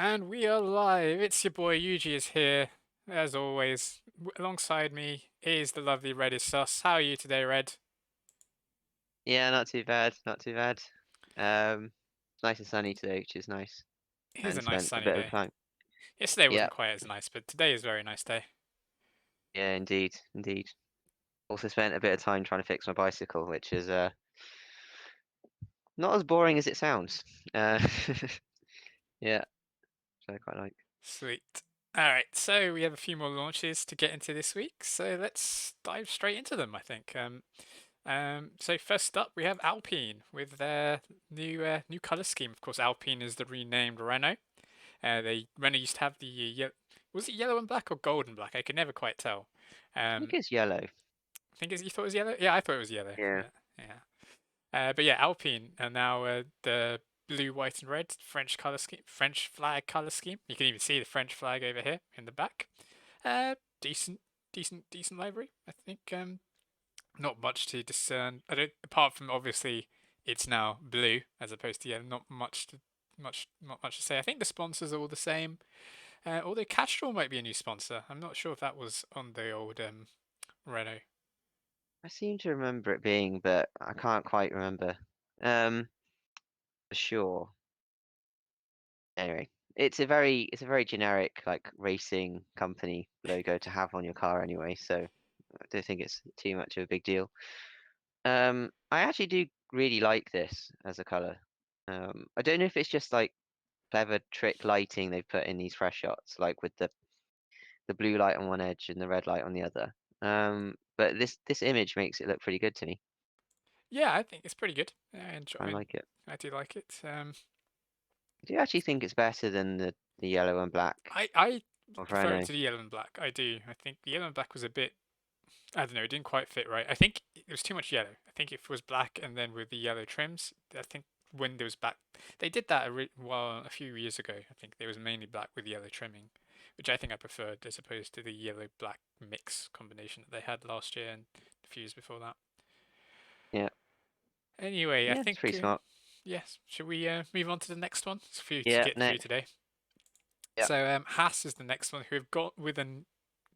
And we are live. It's your boy Yuji is here, as always. Alongside me is the lovely Red is Sus. How are you today, Red? Yeah, not too bad, not too bad. It's nice and sunny today, which is nice, It is a and nice spent a sunny bit of day. time. Yesterday Yeah, wasn't quite as nice, but today is a very nice day. yeah, indeed, indeed. Also spent a bit of time trying to fix my bicycle, which is not as boring as it sounds. Uh, yeah, so I quite like. Sweet. Alright, so we have a few more launches to get into this week, so let's dive straight into them, I think. So first up, we have Alpine with their new color scheme. Of course, Alpine is the renamed Renault. Renault used to have the was it yellow and black or gold and black? I could never quite tell. I think Um, it's yellow. I think you thought it was yellow. Yeah, I thought it was yellow. Yeah, Yeah. But yeah, Alpine are now the blue, white, and red French color scheme, French flag color scheme. You can even see the French flag over here in the back. Decent, decent library. I think not much to discern. I don't, apart from obviously it's now blue as opposed to yellow. Not much to say. I think the sponsors are all the same. Although Castrol might be a new sponsor. I'm not sure if that was on the old Renault. I seem to remember it being, but I can't quite remember. Um, for sure. Anyway, it's a very generic like racing company logo to have on your car anyway, so I don't think it's too much of a big deal. I actually do really like this as a color. I don't know if it's just like clever trick lighting they've put in these fresh shots, like with the blue light on one edge and the red light on the other. But this image makes it look pretty good to me. Yeah, I think it's pretty good. I I enjoy. like it. I do like it. I do actually think it's better than the yellow and black I of prefer it Renault. to the yellow and black. I do. I think the yellow and black was a bit. I don't know. It didn't quite fit right. I think it was too much yellow. I think if it was black and then with the yellow trims, I think when there was black, they did that a few years ago. I think there was mainly black with yellow trimming, which I think I preferred as opposed to the yellow black mix combination that they had last year and a few years before that. Yeah, Anyway, I yeah, it's think pretty smart. yes. Should we move on to the next one? It's a few to Yeah, get through next. today. Yeah, So Haas is the next one who have got with a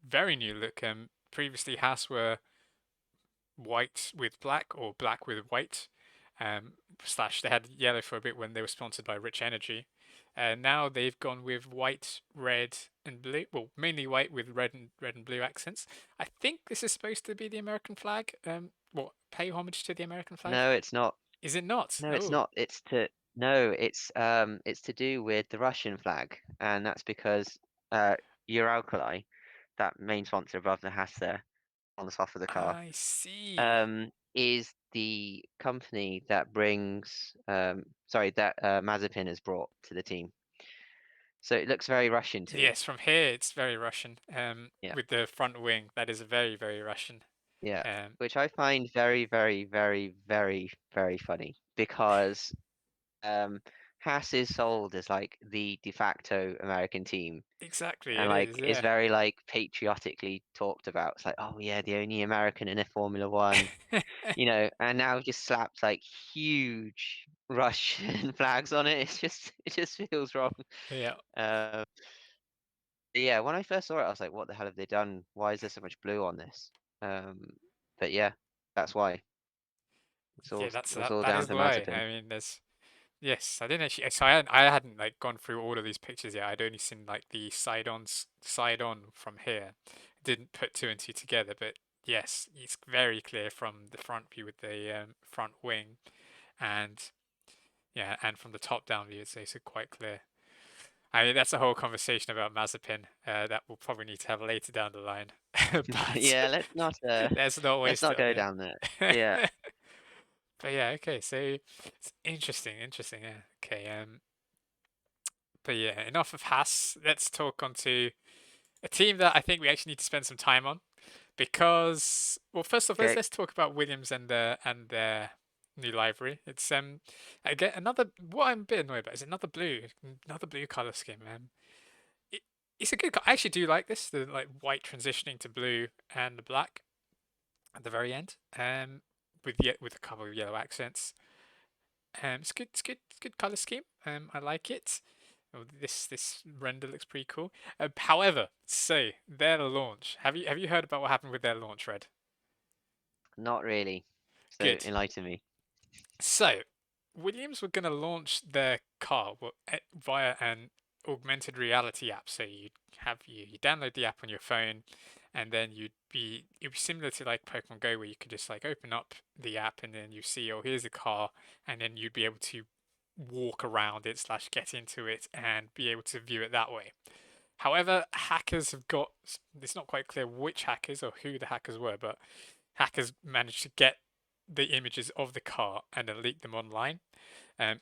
very new look. Previously Haas were white with black or black with white. Slash they had yellow for a bit when they were sponsored by Rich Energy. Now they've gone with white, red, and blue. Well, mainly white with red and blue accents. I think this is supposed to be the American flag. What pay homage to the American flag? no, it's not. Is it not? No, it's Oh, not. No, it's to do with the Russian flag, and that's because Uralkali, that main sponsor above the Haas there on the top of the car, I see. is the company that brings that Mazepin has brought to the team. So it looks very Russian to me. Yes, from here it's very Russian. Yeah, With the front wing, that is very, very Russian. yeah, Um, which I find very, very, very, very, very funny because um, Haas is sold as like the de facto American team exactly, and it like is. is Yeah. very like patriotically talked about. It's like, oh yeah, the only American in a Formula One, and now just slapped like huge Russian flags on it. It just feels wrong. Yeah. Uh, yeah, when I first saw it, I was like, what the hell have they done? Why is there so much blue on this? Um, but yeah, that's why. It's Yeah, all that's it's that. all That down is to why. Mazepin. I mean, there's yes. I didn't actually. So I hadn't like gone through all of these pictures yet. I'd only seen like the side on from here. Didn't put two and two together, but yes, it's very clear from the front view with the front wing, and yeah, and from the top down view, it's quite clear. I mean, that's a whole conversation about Mazepin that we'll probably need to have later down the line, but Yeah, let's not let's not let's waste not it on go it. down there. Yeah, But yeah, okay, so it's interesting, yeah. Okay, but yeah, enough of Haas. Let's talk on to a team that I think we actually need to spend some time on because, well, first off, let's okay. let's talk about Williams and their new livery. It's again another. What I'm a bit annoyed about is another blue color scheme. It, it's a good. I actually do like this, the like white transitioning to blue and the black at the very end. With a couple of yellow accents. It's good. It's good. It's good color scheme. I like it. Oh, this render looks pretty cool. However, so their launch. Have you heard about what happened with their launch, Red? Not really. So Good. enlighten me. So, Williams were going to launch their car via an augmented reality app. So you download the app on your phone, and then it'd be similar to like Pokemon Go, where you could just like open up the app and then you see, oh, here's a car, and then you'd be able to walk around it slash get into it and be able to view it that way. However, hackers have got, it's not quite clear which hackers or who the hackers were, but hackers managed to get the images of the car and then leak them online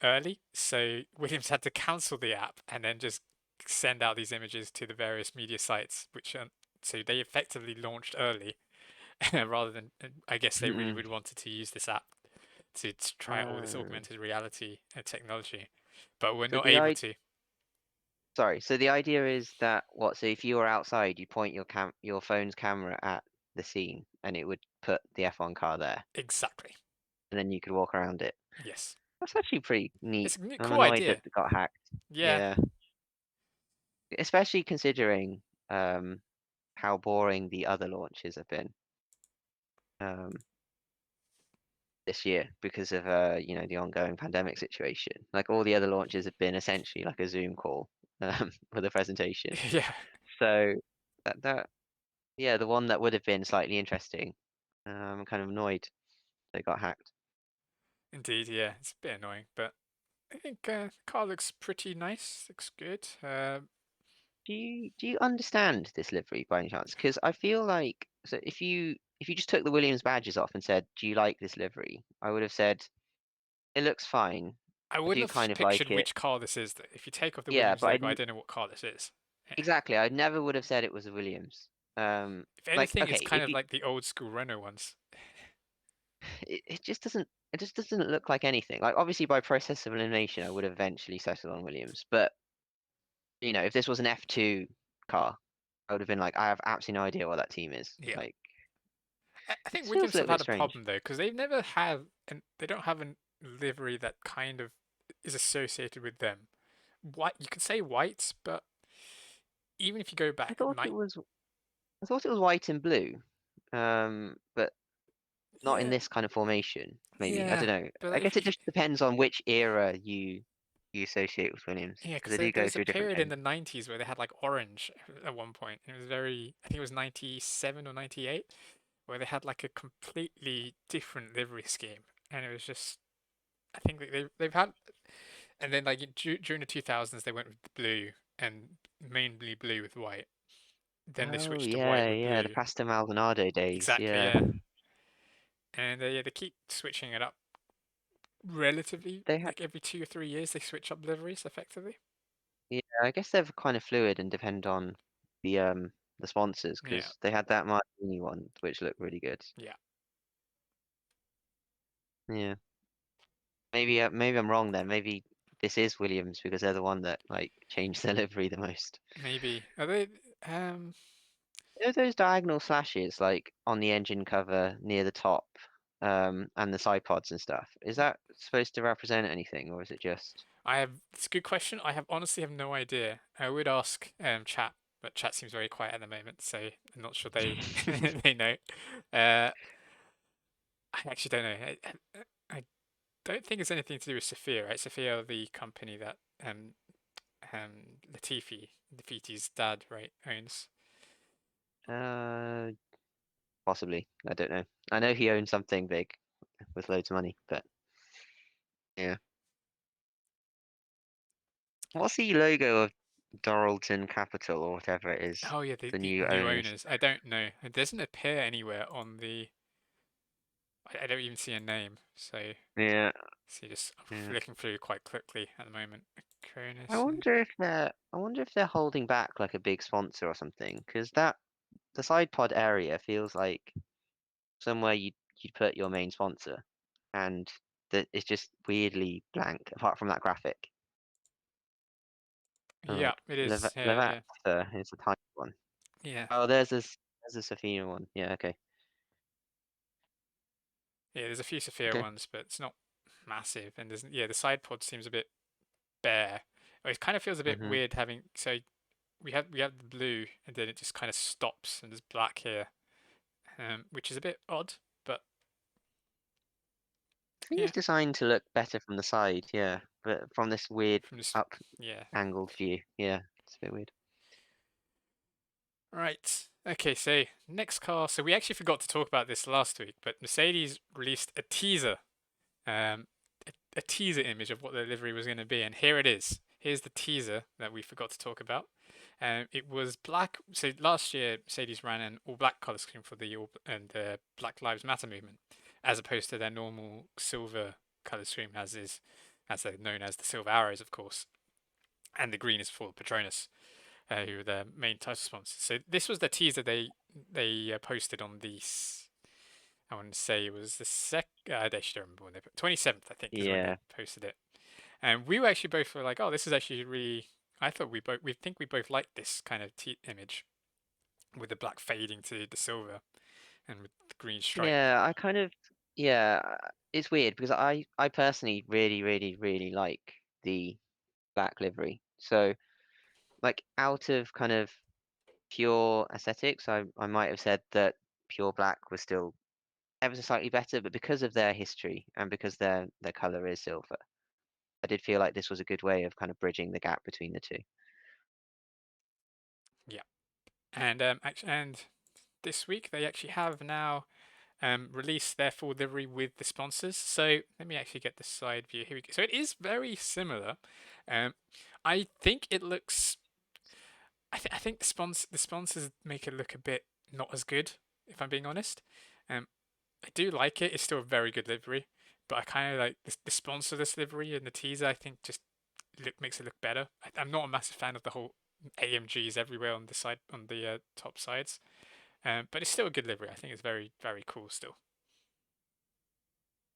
early. So Williams had to cancel the app and then just send out these images to the various media sites, which so they effectively launched early rather than, I guess they really Mm-mm. would wanted to use this app to try out all this Oh. augmented reality technology, but we're So not the able I to. sorry. So the idea is that what? So if you were outside, you point your phone's camera at the scene, and it would put the F1 car there, Exactly. and then you could walk around it. Yes. That's actually pretty neat. It's a I'm cool annoyed that idea. it got hacked. Yeah. Yeah, especially considering um how boring the other launches have been um this year because of the ongoing pandemic situation. Like all the other launches have been essentially like a Zoom call with a presentation. Yeah. So that yeah, the one that would have been slightly interesting. I'm kind of annoyed they got hacked. Indeed. Yeah. It's a bit annoying, but I think the car looks pretty nice. Looks good. Do you understand this livery by any chance? Because I feel like so if you just took the Williams badges off and said, "Do you like this livery?" I would have said it looks fine. I I do wouldn't have kind of pictured like it. which car this is, though. If you take off the Yeah, Williams but I logo, I didn't don't know what car this is. Yeah. exactly. I never would have said it was a Williams. If Like anything, it's okay, kind if of you like the old school Renault ones. it just doesn't look like anything. Like obviously by process of elimination, I would have eventually settled on Williams. But if this was an F2 car, I would have been like, I have absolutely no idea what that team is. Yeah. Like, I it think feels Williams a have little bit had a strange. problem though, because they've never had, and they don't have a livery that kind of is associated with them. White, you could say white, but even if you go I back, thought it was I thought it was white and blue, but not in yeah, this kind of formation. Maybe I yeah, don't know. but I guess it just depends on which era you associate with Williams yeah, because because they do there go was a through different period in phases. the 90s where they had like orange at one point. It was very, I think it was 97 or 98, where they had like a completely different livery scheme, and it was just, I think that they've had, and then like during the 2000s they went with the blue and mainly blue with white. Then they Oh switched to white yeah, with yeah, the blue. Pastor Maldonado days. Exactly, Yeah, yeah. And yeah, they keep switching it up relatively, they had. like every 2 or 3 years they switch up liveries effectively. Yeah, I guess they're kind of fluid and depend on the sponsors Yeah, because they had that Martini one which looked really good. yeah, Yeah, maybe I'm wrong then. Maybe this is Williams because they're the one that like changed their livery the most. maybe. Are they? Um, Those diagonal slashes like on the engine cover near the top, and the side pods and stuff. Is that supposed to represent anything, or is it just? It's a good question. I have honestly have no idea. I would ask chat, but chat seems very quiet at the moment, so I'm not sure they they know. Uh, I actually don't know. I don't think it's anything to do with Sophia, right? Sophia, the company that Latifi's dad, right, owns. Uh, Possibly. I don't know. I know he owns something big with loads of money, but yeah. What's the logo of Doralton Capital or whatever it is? Oh yeah, The the new new owners. owners. I don't know. It doesn't appear anywhere on the. I don't even see a name. So Yeah, see, just I'm yeah. flicking through quite quickly at the moment. I Cronus. wonder if they're holding back like a big sponsor or something, because that the side pod area feels like somewhere you'd put your main sponsor, and that it's just weirdly blank apart from that graphic. Yeah, Like it is. Yeah, Levat yeah, is a tiny one. yeah. Oh, there's a Safina one. Yeah, okay, Yeah, there's a few Sophia okay. ones, but it's not massive. And there's yeah, the side pod seems a bit bare. It kind of feels a bit Hmm. weird having so we have the blue and then it just kind of stops and there's black here, which is a bit odd, but I think yeah, it's designed to look better from the side, yeah. But from this weird from this, up yeah. angled view, yeah, it's a bit weird. Right. Okay, so next car. So we actually forgot to talk about this last week, but Mercedes released a teaser, um, a teaser image of what the livery was going to be, and here it is. Here's the teaser that we forgot to talk about. It was black. So last year, Mercedes ran an all-black color scheme for the Black Lives Matter movement, as opposed to their normal silver color scheme, as they're known as the Silver Arrows, of course, and the green is for Petronas, who were their main title sponsors. So this was the teaser they posted on the. I want to say it was the they should remember when they put 27th. I think is when they Yeah, posted it, and we were actually both were like, oh, this is actually really. I thought we think we both liked this kind of image with the black fading to the silver and with the green stripe. yeah, I kind of, yeah, it's weird because I personally really like the black livery. So, like, out of kind of pure aesthetics, I might have said that pure black was still ever so slightly better, but because of their history and because their color is silver, I did feel like this was a good way of kind of bridging the gap between the two. Yeah, and this week they actually have now released their full livery with the sponsors. So let me actually get the side view. Here we go. So it is very similar. Um, I think it looks. I think the sponsors make it look a bit not as good, if I'm being honest. I do like it. It's still a very good livery, but I kind of like the sponsorless livery and the teaser. I think just makes it look better. I'm not a massive fan of the whole AMGs everywhere on the side on the top sides, but it's still a good livery. I think it's very cool still.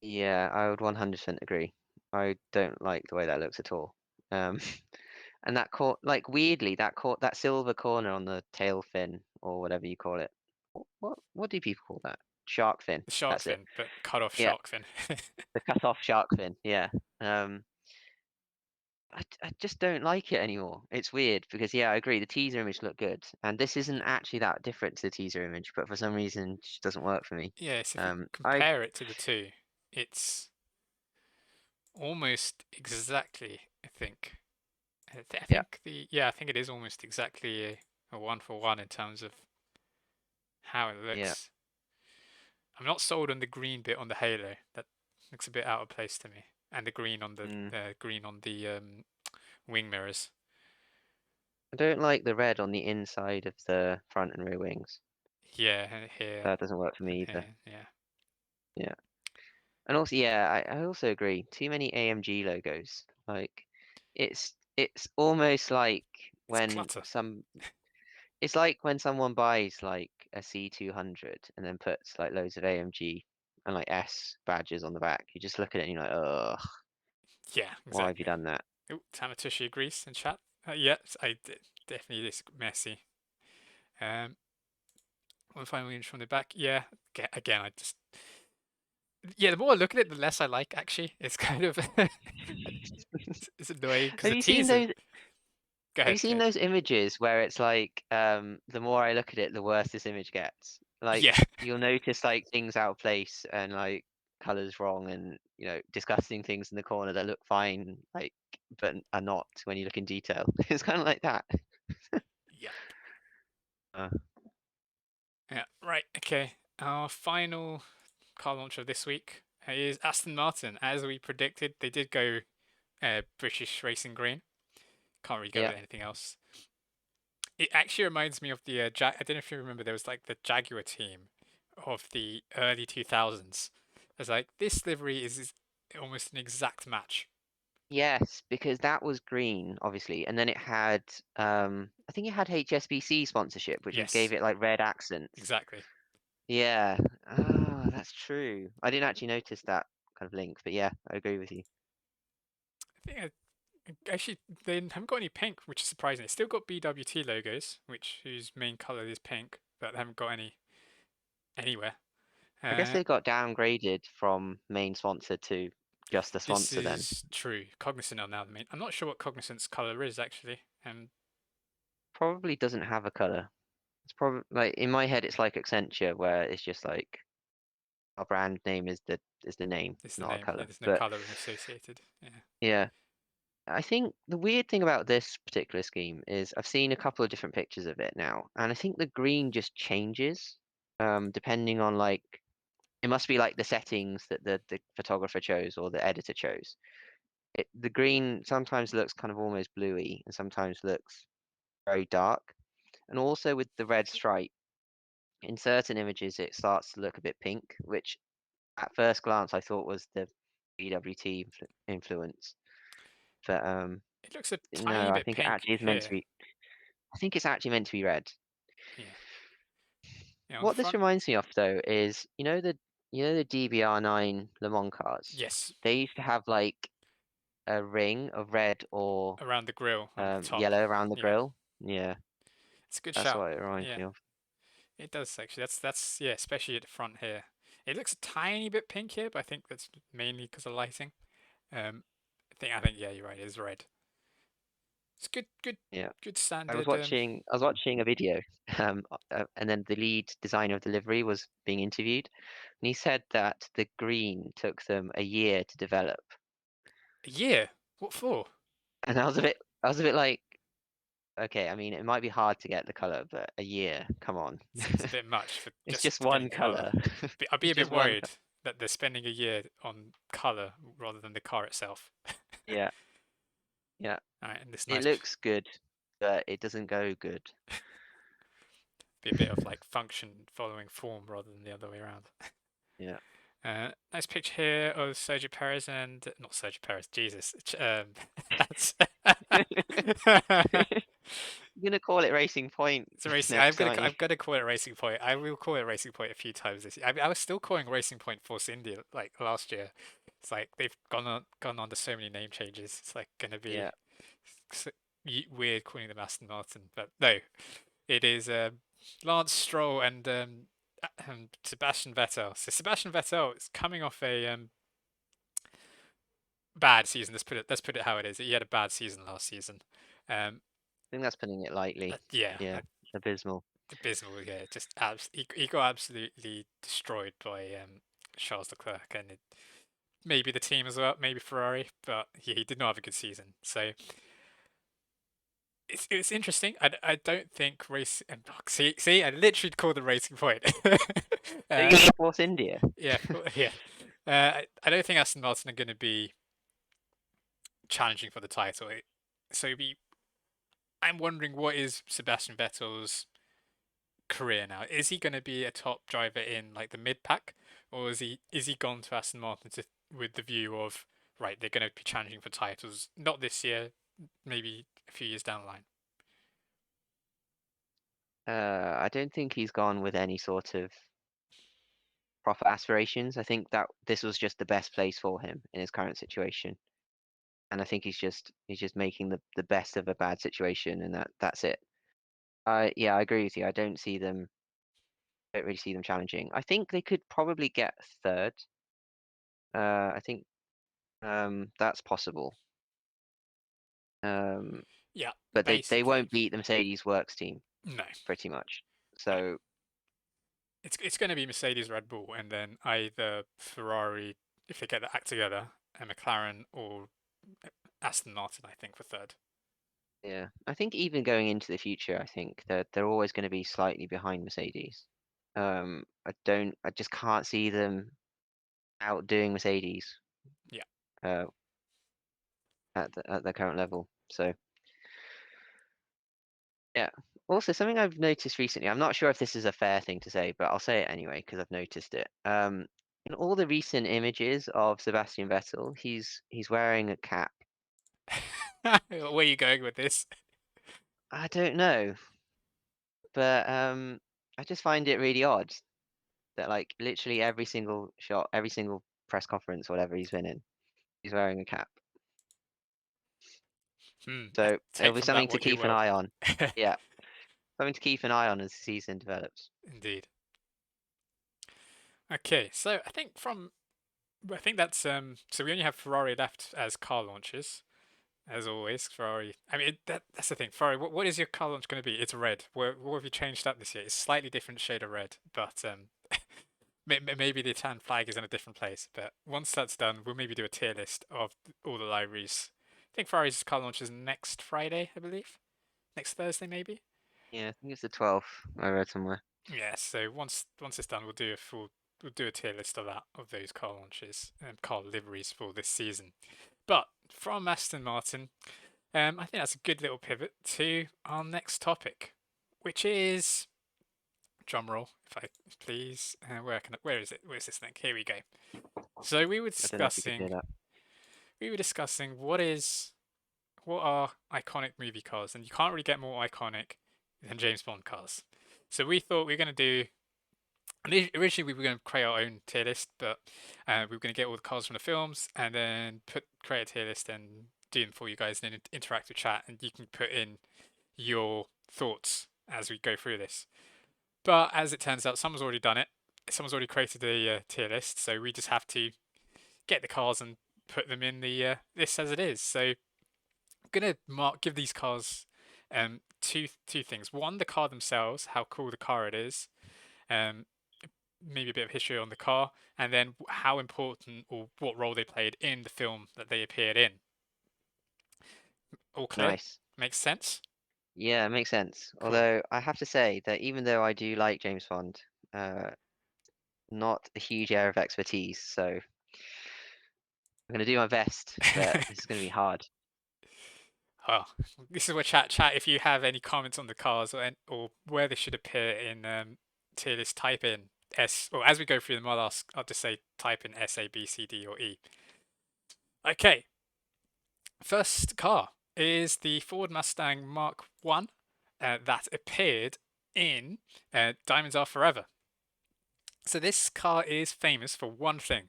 Yeah, I would 100% agree. I don't like the way that looks at all. Um, and that like weirdly, that silver corner on the tail fin or whatever you call it. What do people call that? Shark fin. The shark That's it. fin, but cut off Yeah, shark fin. the cut off shark fin. Yeah. Um, I just don't like it anymore. It's weird because yeah, I agree. The teaser image looked good, and this isn't actually that different to the teaser image, but for some reason, it just doesn't work for me. Yes, if you I compare it to the two, it's almost exactly. I think. I yeah think I think it is almost exactly a one for one in terms of how it yeah. looks. I'm not sold on the green bit on the halo. That looks a bit out of place to me, and the green on the Mm. wing mirrors. I don't like the red on the inside of the front and rear wings. Yeah, and here That doesn't work for and me either. here. Yeah, Yeah. And also, yeah, I also agree. Too many AMG logos. Like, it's almost like it's when clutter. some it's like when someone buys like a C200 and then puts like loads of AMG and like S badges on the back. You just look at it and you're like, ugh, Yeah, why have you exactly. done that? Oh, Tamatushi agrees in chat. Yes, definitely this messy. Um, one final image from the back. Yeah, again, I just the more I look at it, the less I like. Actually, it's kind of it's annoying because Have the you seen teaser. those? Go Have you ahead, go seen ahead. those images where it's like, the more I look at it, the worse this image gets? Like, Yeah, you'll notice like things out of place and like colors wrong and disgusting things in the corner that look fine, like but are not when you look in detail. It's kind of like that. yeah, Uh, yeah. Right. Okay. Our final car launch of this week is Aston Martin. As we predicted, they did go British Racing Green. Can't really go yeah. with anything else. It actually reminds me of the I don't know if you remember. There was like the Jaguar team of the early 2000s. It's like this livery is almost an exact match. Yes, because that was green, obviously, and then it had I think it had HSBC sponsorship, which gave Yes, it like red accents. exactly. Yeah. Ah, that's true. I didn't actually notice that kind of link, but yeah, I agree with you. I think actually they haven't got any pink, which is surprising. They still got BWT logos, which whose main color is pink, but they haven't got any anywhere. I guess Uh, they got downgraded from main sponsor to just the This sponsor then. is true. Cognizant are now the main. I'm not sure what Cognizant's color is actually. Probably doesn't have a color. It's probably like in my head, it's like Accenture, where it's just like our brand name is the name, It's the not a name. Yeah, color. there's no But coloring associated. Yeah. yeah, I think the weird thing about this particular scheme is I've seen a couple of different pictures of it now, and I think the green just changes depending on like it must be like the settings that the photographer chose or the editor chose. The green sometimes looks kind of almost bluey and sometimes looks very dark. And also with the red stripe, in certain images it starts to look a bit pink, which at first glance I thought was the BWT influence. But It looks a tiny no, I bit think it pink actually is meant to here. be. I think it's actually meant to be red. Yeah. Yeah, on the What this front. reminds me of though is the DBR9 Le Mans cars. Yes. They used to have like a ring of red or Around the grill on the top. yellow around the Yeah. grill. Yeah, It's a good that's shout. what it reminds Yeah. me of. It does actually. That's yeah, especially at the front here. It looks a tiny bit pink here, but I think that's mainly because of lighting. Um, I think yeah, you're right. It is red. It's Yeah. good standard. I was watching a video, and then the lead designer of the livery was being interviewed, and he said that the green took them a year to develop. A year. What for? And I was a bit like, okay, I mean, it might be hard to get the color, but a year, come on. Seems a bit much for It's just just getting one color. color. I'd be It's a bit just one. worried that they're spending a year on color rather than the car itself. Yeah, yeah. All right, and this It nice looks good, but it doesn't go good. be a bit of like function following form rather than the other way around. Yeah. Nice picture here of Sergio Perez and not Sergio Perez, Jesus. That's You're gonna call it Racing Point it's a racing. next, aren't you? I've got to call it Racing Point. I will call it Racing Point a few times this year. I was still calling Racing Point Force India like last year. It's like they've gone on to so many name changes. It's like gonna be Yeah. s- weird calling them Aston Martin, but no, it is Lance Stroll and Sebastian Vettel. So Sebastian Vettel is coming off a bad season. Let's put it how it is. He had a bad season last season. Um, I think that's putting it lightly. yeah, Yeah, abysmal. abysmal. Yeah, just he got absolutely destroyed by Charles Leclerc and maybe the team as well, maybe Ferrari, but he did not have a good season. So it's interesting. I don't think race. See, I literally called the Racing Point. Are you uh, gonna Force India? yeah, yeah. I don't think Aston Martin are going to be challenging for the title. So I'm wondering what is Sebastian Vettel's career now? Is he going to be a top driver in like the mid pack, or is he gone to Aston Martin with the view of right they're going to be challenging for titles not this year, maybe a few years down the line? I don't think he's gone with any sort of proper aspirations. I think that this was just the best place for him in his current situation. And I think he's just making the best of a bad situation and that's it. Yeah, I agree with you. Don't really see them challenging. I think they could probably get third. I think that's possible. Um, Yeah, but they basically won't beat the Mercedes Works team no. pretty much. Right. So It's going to be Mercedes, Red Bull, and then either Ferrari if they get the act together, and McLaren or Aston Martin. I think for third. yeah, I think even going into the future, I think that they're always going to be slightly behind Mercedes. I just can't see them outdoing Mercedes Yeah. uh, at the current level. So yeah. Also, something I've noticed recently, I'm not sure if this is a fair thing to say, but I'll say it anyway because I've noticed it. In all the recent images of Sebastian Vettel, he's wearing a cap. Where are you going with this? I don't know, but I just find it really odd that like literally every single shot, every single press conference, whatever he's been in, he's wearing a cap. So it'll Take be from that something to what you keep an will. eye on. Yeah, something to keep an eye on as the season develops. Indeed. Okay, so I think from I think that's so we only have Ferrari left as car launches, as always. Ferrari. I mean, that's the thing. Ferrari. What is your car launch going to be? It's red. What have you changed up this year? It's slightly different shade of red, but maybe the Italian flag is in a different place. But once that's done, we'll maybe do a tier list of all the liveries. I think Ferrari's car launch is next Friday, I believe. Next Thursday, maybe. Yeah, I think it's the 12th. I read somewhere. Yeah. So once it's done, we'll do a tier list of that of those car launches and car liveries for this season. But from Aston Martin, I think that's a good little pivot to our next topic, which is drumroll, if I please. Where is it? Where's this thing? Here we go. So I don't know if you could do that. we were discussing what are iconic movie cars, and you can't really get more iconic than James Bond cars. So we thought we were going to do. Originally, we were going to create our own tier list, but we were going to get all the cars from the films and then create a tier list and do them for you guys, and then interact with chat, and you can put in your thoughts as we go through this. But as it turns out, someone's already done it. Someone's already created the tier list, so we just have to get the cars and put them in the list as it is. So I'm gonna give these cars two things. One, the car themselves, how cool the car it is. Um, Maybe a bit of history on the car, and then how important or what role they played in the film that they appeared in. All clear? Nice. Makes sense? Yeah, it makes sense. Cool. Although I have to say that even though I do like James Bond, uh, not a huge area of expertise, so I'm gonna do my best, but this is gonna be hard. Oh, this is where chat. If you have any comments on the cars or where they should appear in tier list, type in S. Or as we go through them, I'll just say type in S, A, B, C, D, or E. Okay, first car is the Ford Mustang Mark One that appeared in Diamonds Are Forever. So this car is famous for one thing.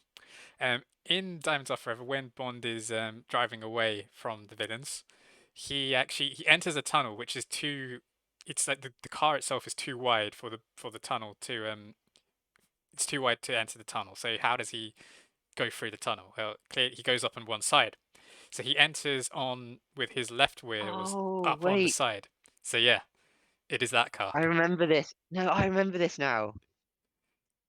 In Diamonds Are Forever, when Bond is driving away from the villains, he enters a tunnel which is too. It's like the car itself is too wide for the tunnel to It's too wide to enter the tunnel. So how does he go through the tunnel? Well, clearly he goes up on one side. So he enters on with his left wheels Oh, up on the wait. side. So yeah, it is that car. I remember this. No, I remember this now.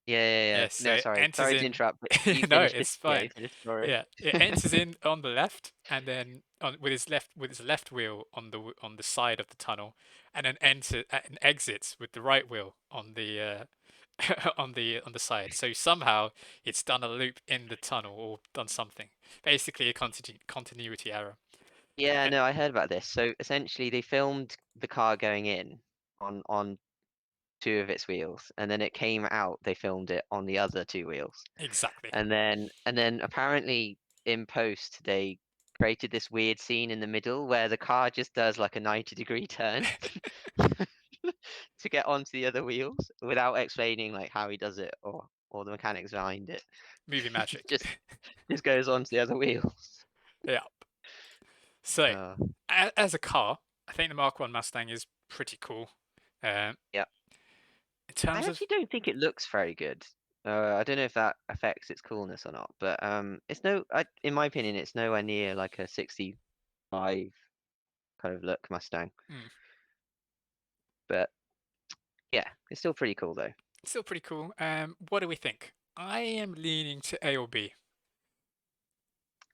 Yeah, yeah, yeah. Yes, so No, it sorry. enters Sorry to in. interrupt, but you No, finished this. it's Yeah, fine. you finished the story. Yeah, it enters in on the left, and then with his left wheel on the side of the tunnel, and then and exits with the right wheel on the on the side. So somehow it's done a loop in the tunnel or done something. Basically, a continuity error. Yeah, Uh, no, I heard about this. So essentially, they filmed the car going in on two of its wheels, and then it came out. They filmed it on the other two wheels, exactly. and then apparently in post they created this weird scene in the middle where the car just does like a 90-degree turn to get onto the other wheels without explaining like how he does it or the mechanics behind it. Movie magic. Just goes onto the other wheels. Yeah. So, Uh, as a car, I think the Mark One Mustang is pretty cool. Um, yeah. in I terms of actually don't think it looks very good. I don't know if that affects its coolness or not, but it's in my opinion, it's nowhere near like a 65 kind of look Mustang. hmm, But yeah, it's still pretty cool though. still pretty cool. What do we think? I am leaning to A or B.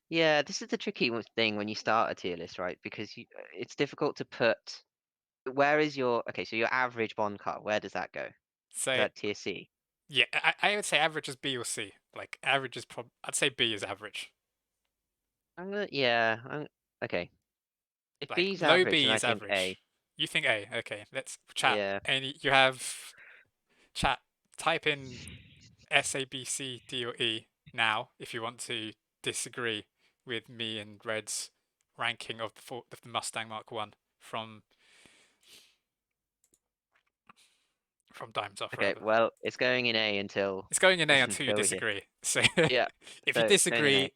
Yeah, this is the tricky thing when you start a tier list, right? Because it's difficult to put. Where is your okay? So your average Bond car, where does that go? Is So that tier C? yeah, I would say average is B or C. Like average is I'd say B is average. Yeah. Okay. If Like B's low average, B then I is think average. A. You think A? Okay, let's chat. Yeah. And you have chat. Type in S A B C D or E now if you want to disagree with me and Red's ranking of the Mustang Mark One from from Diamonds Are Okay. Forever. Well, it's going in A until It's going in A until you until we hear. disagree. So Yeah. if So you it's going in A. disagree,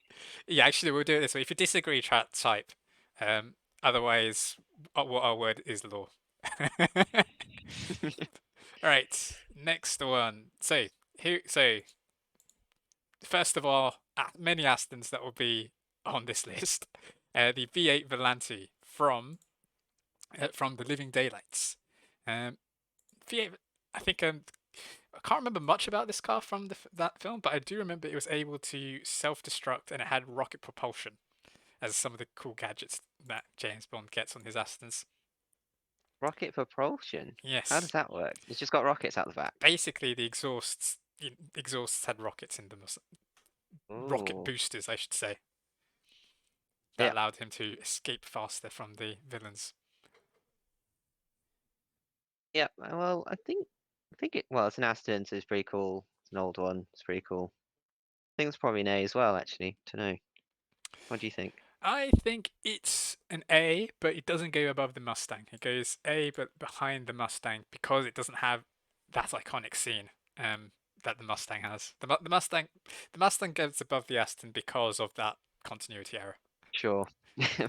yeah, actually we'll do it this way. If you disagree, chat type. Otherwise, what our word is law. All right, next one. So first of all, many Astons that will be on this list. The V8 Volante from the Living Daylights. Um, V8, I think I can't remember much about this car from that film, but I do remember it was able to self-destruct and it had rocket propulsion, as some of the cool gadgets that James Bond gets on his Astons. Rocket propulsion. How Yes, does that work? It's just got rockets out the back. basically the exhausts had rockets in them, rocket Oh, boosters, I should say, that yeah. allowed him to escape faster from the villains. Yeah. Well, I think it. Well, it's an Aston, so it's pretty cool. It's an old one. It's pretty cool. I think it's probably an A as well, actually. To know. What do you think? I think it's an A, but it doesn't go above the Mustang. It goes A, but behind the Mustang because it doesn't have that iconic scene that the Mustang has. The Mustang goes above the Aston because of that continuity error. Sure.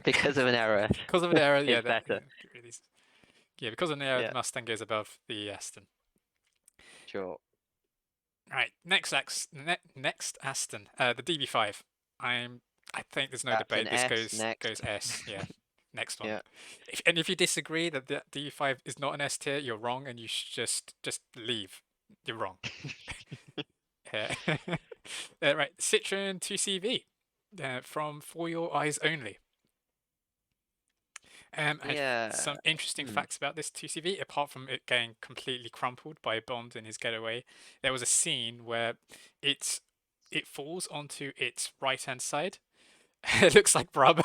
Because of an error, Because of an error, yeah, it's better. really, yeah, because of an error, the Yeah. Mustang goes above the Aston. Sure. Right, next Aston, the DB5. I think there's no That's an debate. This S goes next. S. Yeah, next one. Yeah. If you disagree that the DB5 is not an S tier, you're wrong, and you should just leave. You're wrong. Yeah. Right, Citroen 2CV from For Your Eyes Only. Yeah. Some interesting Hmm. facts about this 2CV, apart from it getting completely crumpled by Bond in his getaway. There was a scene where it it falls onto its right hand side. It looks like rubber.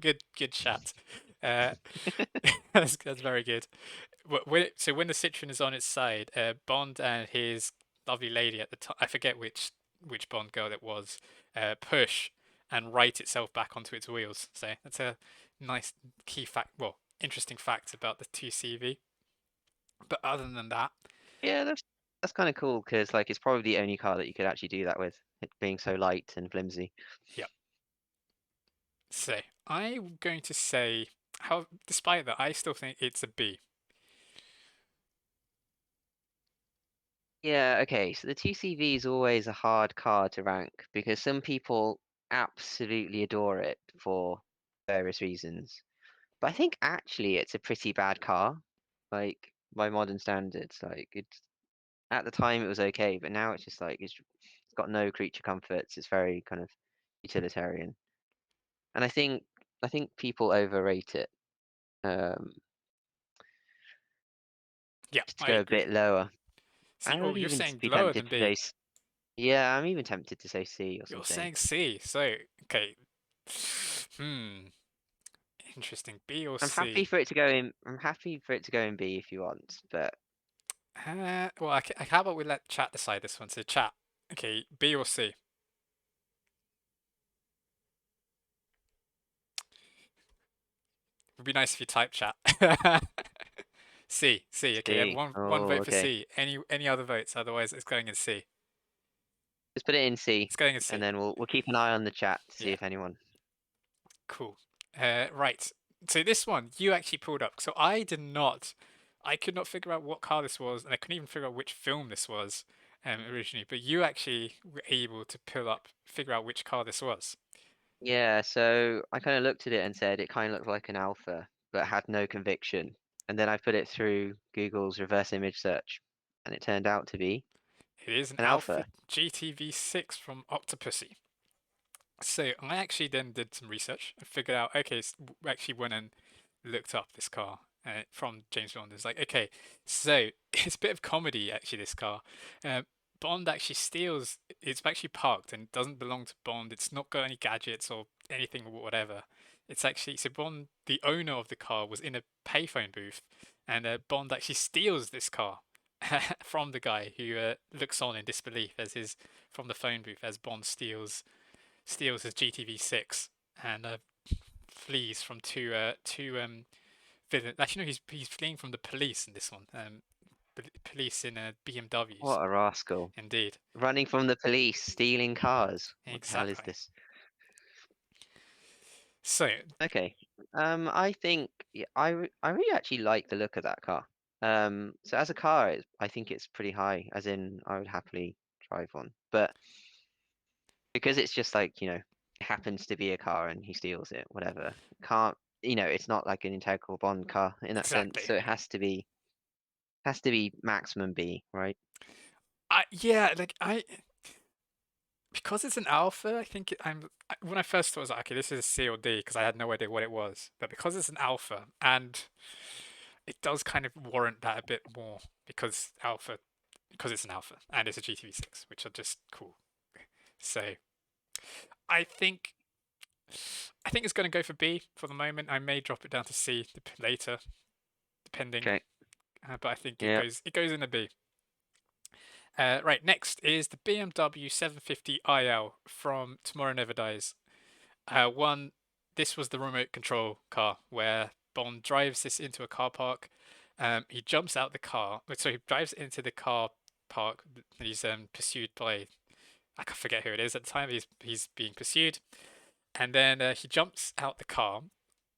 Good chat. Uh, that's very good. So when the Citroen is on its side, Bond and his lovely lady at the time, I forget which Bond girl it was, push and right itself back onto its wheels. So that's a nice key fact, well, interesting fact about the 2CV. But other than that, Yeah, that's kind of cool because like it's probably the only car that you could actually do that with, it being so light and flimsy. yeah. So I'm going to say, how despite that, I still think it's a B. Yeah, okay, so the TCV is always a hard car to rank because some people absolutely adore it for various reasons. But I think actually it's a pretty bad car, like by modern standards. Like it's at the time it was okay, but now it's just like it's got no creature comforts. It's very kind of utilitarian, and I think people overrate it. Um, Yeah, just to I go a agree. bit lower. See, I oh, would you're even saying be lower tempted than to say, B. yeah, I'm even tempted to say C or You're something. saying C. So, okay. Hmm. Interesting. B or I'm happy C? for it to go in. I'm happy for it to go in B if you want, but Well, how about we let chat decide this one? So, chat. Okay, B or C? Would be nice if you type chat. C. C. Okay, C. one Oh, vote for okay. C. Any other votes? Otherwise, it's going in C. Just put it in C, It's going in and C. then we'll keep an eye on the chat to see Yeah. if anyone. Cool. Right. So this one you actually pulled up. So I did not. I could not figure out what car this was, and I couldn't even figure out which film this was originally. But you actually were able to figure out which car this was. Yeah, so I kind of looked at it and said it kind of looked like an alpha, but had no conviction. And then I put it through Google's reverse image search, and it turned out to be It is an an Alpha alpha. GTV6 from Octopussy. So I actually then did some research and figured out. Okay, actually went and looked up this car from James Bond. It's like, okay, so it's a bit of comedy actually. This car, uh, Bond actually steals. It's actually parked and doesn't belong to Bond. It's not got any gadgets or anything or whatever. It's actually so Bond, the owner of the car, was in a payphone booth, and Bond actually steals this car from the guy who looks on in disbelief as his from the phone booth as Bond steals his GTV6 and flees from two villain. Actually, no, he's fleeing from the police in this one. Police in BMWs. What a rascal. Indeed, Running from the police, stealing cars. What the hell is exactly. this? So Okay. I think yeah, I really actually like the look of that car. So as a car, I think it's pretty high, as in I would happily drive one. But because it's just like, it happens to be a car and he steals it, whatever. Can't, it's not like an integral Bond car in that sense, Exactly. so it has to be maximum B, right? Yeah, like because it's an alpha, I think when I first thought, I was like, okay, this is a C or D because I had no idea what it was. But because it's an alpha, and it does kind of warrant that a bit more because it's an alpha and it's a GTV6, which are just cool. So I think I think it's going to go for B for the moment. I may drop it down to C later, depending. Okay. But I think Yeah. it goes in a B. Right, next is the BMW 750 IL from Tomorrow Never Dies. One, this was the remote control car where Bond drives this into a car park. He jumps out the car, so he drives into the car park. And he's pursued by I forget who it is at the time. He's being pursued, and then he jumps out the car.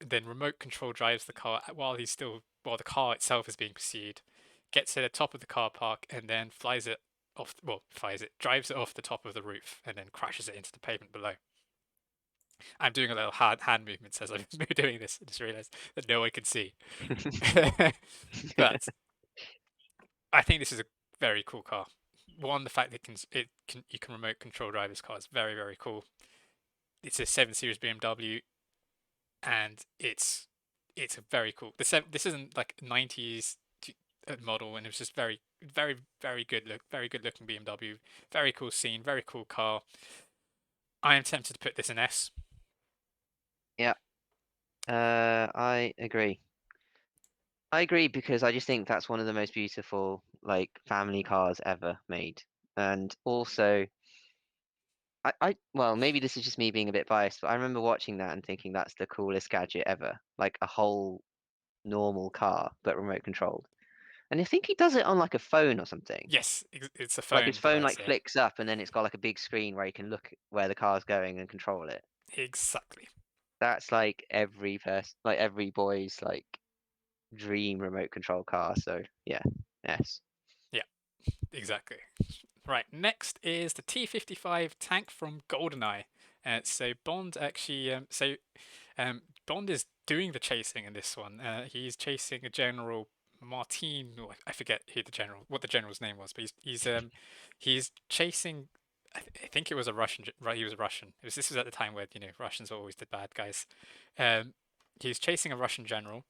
Then remote control drives the car while the car itself is being pursued. Gets to the top of the car park and then drives it off the top of the roof and then crashes it into the pavement below. I'm doing a little hand movements as I'm doing this. I just realised that no one can see. But I think this is a very cool car. One, the fact that you can remote control drive this car is very, very cool. It's a 7 Series BMW, and it's a very cool. This isn't like 90s model, and it was just very, very, very good looking BMW. Very cool scene, very cool car. I am tempted to put this in S. Yeah. I agree. I agree because I just think that's one of the most beautiful, like, family cars ever made. And also, well, maybe this is just me being a bit biased, but I remember watching that and thinking that's the coolest gadget ever. Like a whole normal car, but remote controlled. And I think he does it on like a phone or something. Yes, it's a Like his phone phone device. like Yeah, flicks up and then it's got like a big screen where he can look where the car's going and control it. exactly. That's like every person, like every boy's like dream remote control car. So yeah, yes. Yeah, exactly. Right, next is the T55 Tank from Goldeneye. So Bond actually, Bond is doing the chasing in this one. He's chasing a General Martin, or I forget what the general's name was, but he's chasing. I think it was a Russian. Right, he was a Russian. This was at the time where Russians were always the bad guys. Um, he's chasing a Russian general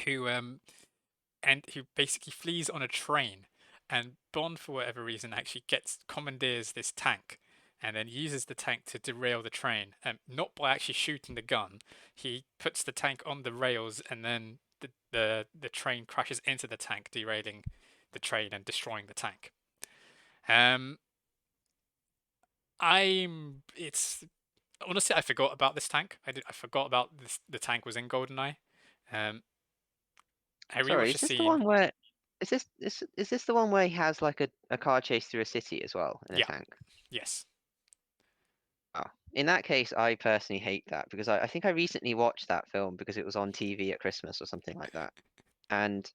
who who basically flees on a train. And Bond, for whatever reason, actually commandeers this tank and then uses the tank to derail the train. Not by actually shooting the gun, he puts the tank on the rails and then the train crashes into the tank, derailing the train and destroying the tank. Um, it's honestly, I forgot about this tank. I forgot about this. The tank was in GoldenEye. Um, I Sorry, rewatched is the this the scene. one where is this the one where he has like a car chase through a city as well in a Yeah, tank? yes. Oh. In that case, I personally hate that because I think I recently watched that film because it was on TV at Christmas or something like that. And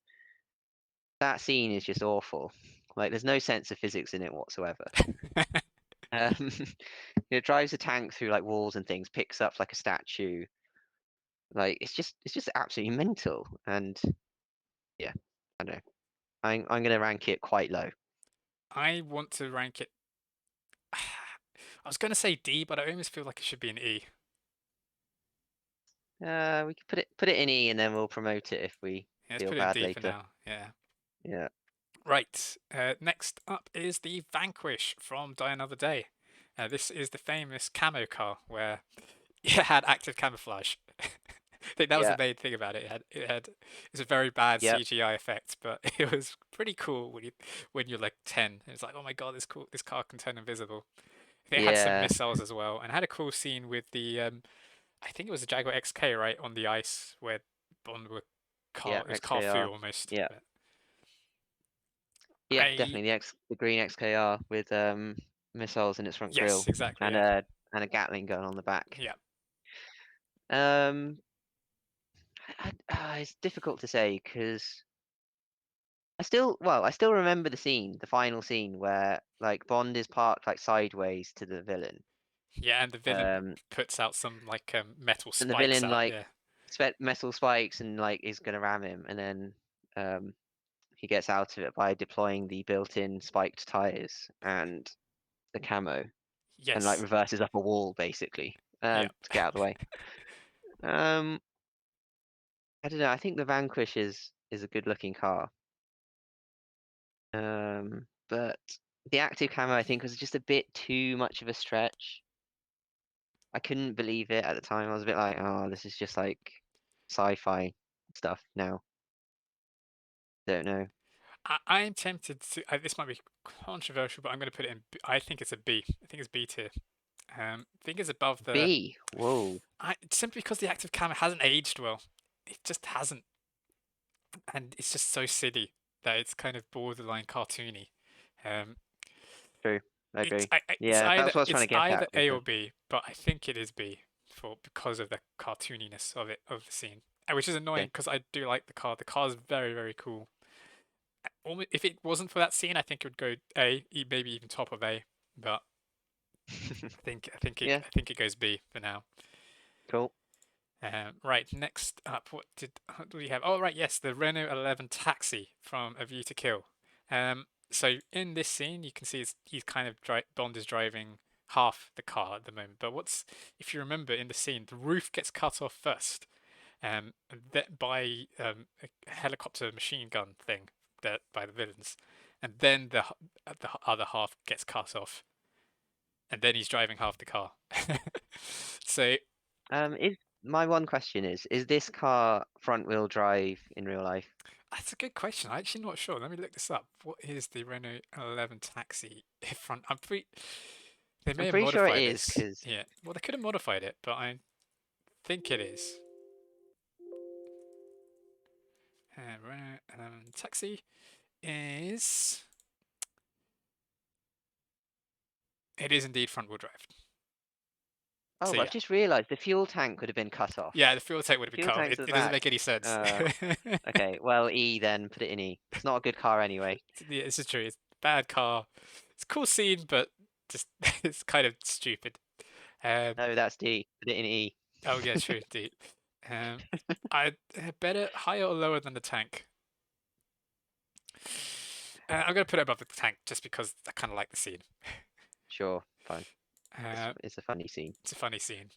that scene is just awful. Like there's no sense of physics in it whatsoever. Um, it drives a tank through like walls and things, picks up like a statue. Like it's just absolutely mental. And yeah, I don't know. I'm gonna rank it quite low. I want to rank it. I was going to say D, but I almost feel like it should be an E. We can put it in E and then we'll promote it if we Yeah, let's feel put it in bad D for later. now. Yeah. Yeah. Right. Next up is the Vanquish from Die Another Day. This is the famous camo car where it had active camouflage. I think that was the Yeah. main thing about it. It's a very bad Yep. CGI effect, but it was pretty cool when you're like 10. It's like, oh my god, this car can turn invisible. It had some Yeah. missiles as well, and had a cool scene with the I think it was the Jaguar XK, right, on the ice where Bond were Yeah. car it was car foo XKR. almost. Yeah. But Yeah. I Definitely the green XKR with missiles in its front yes, grille exactly, and yeah, a Gatling gun on the back. yeah. Um, it's difficult to say because I still remember the scene, the final scene where like Bond is parked like sideways to the villain, Yeah, and the villain Um, puts out some like metal and the spikes villain out. like Yeah. metal spikes and like is gonna ram him, and then um he gets out of it by deploying the built-in spiked tires and the camo, and like Yes. reverses up a wall basically Yeah. to get out of the way. Um, I don't know. I think the Vanquish is a good-looking car. But the active camo I think was just a bit too much of a stretch. I couldn't believe it at the time. I was a bit like, oh, this is just like sci-fi stuff now. Don't know. I'm tempted to. This might be controversial, but I'm going to put it in. I think it's a B. I think it's B tier. I think it's above the. B. Whoa. Simply because the active camera hasn't aged well. It just hasn't, and it's just so silly that it's kind of borderline cartoony. Um, True. I it's agree. Yeah, that's what I was trying it's to get either at with A or the. B, but I think it is B for because of the cartooniness of of the scene, which is annoying Okay. because I do like the car. The car is very cool. If it wasn't for that scene, I think it would go A, maybe even top of A. But Yeah. I think it goes B for now. Cool. Right, next up, what do we have? Oh, right, yes, the Renault 11 Taxi from A View to Kill. So in this scene, you can see he's kind of Bond is driving half the car at the moment. But if you remember in the scene, the roof gets cut off first, that by a helicopter machine gun thing that by the villains, and then the other half gets cut off, and then he's driving half the car. So Is my one question is this car front-wheel drive in real life? that's a good question. I'm actually not sure. Let me look this up. What is the Renault 11 Taxi front? They may I'm have pretty sure it modified is this. because Yeah. Well, they could have modified it, but I think it is. Renault 11 Taxi is. It is indeed front wheel drive. So oh, I've yeah. just realised the fuel tank would have been cut off. Yeah, the fuel tank would have been Fuel cut off. tank's at the It doesn't back. make any sense. Okay, well E then, put it in E. It's not a good car anyway. Yeah, this is true. It's a bad car. It's a cool scene, but just it's kind of stupid. Um, No, that's D. Put it in E. oh yeah, true indeed. Um, I better higher or lower than the tank. I'm gonna put it above the tank just because I kind of like the scene. Sure, fine. Uh, It's a funny scene. it's a funny scene.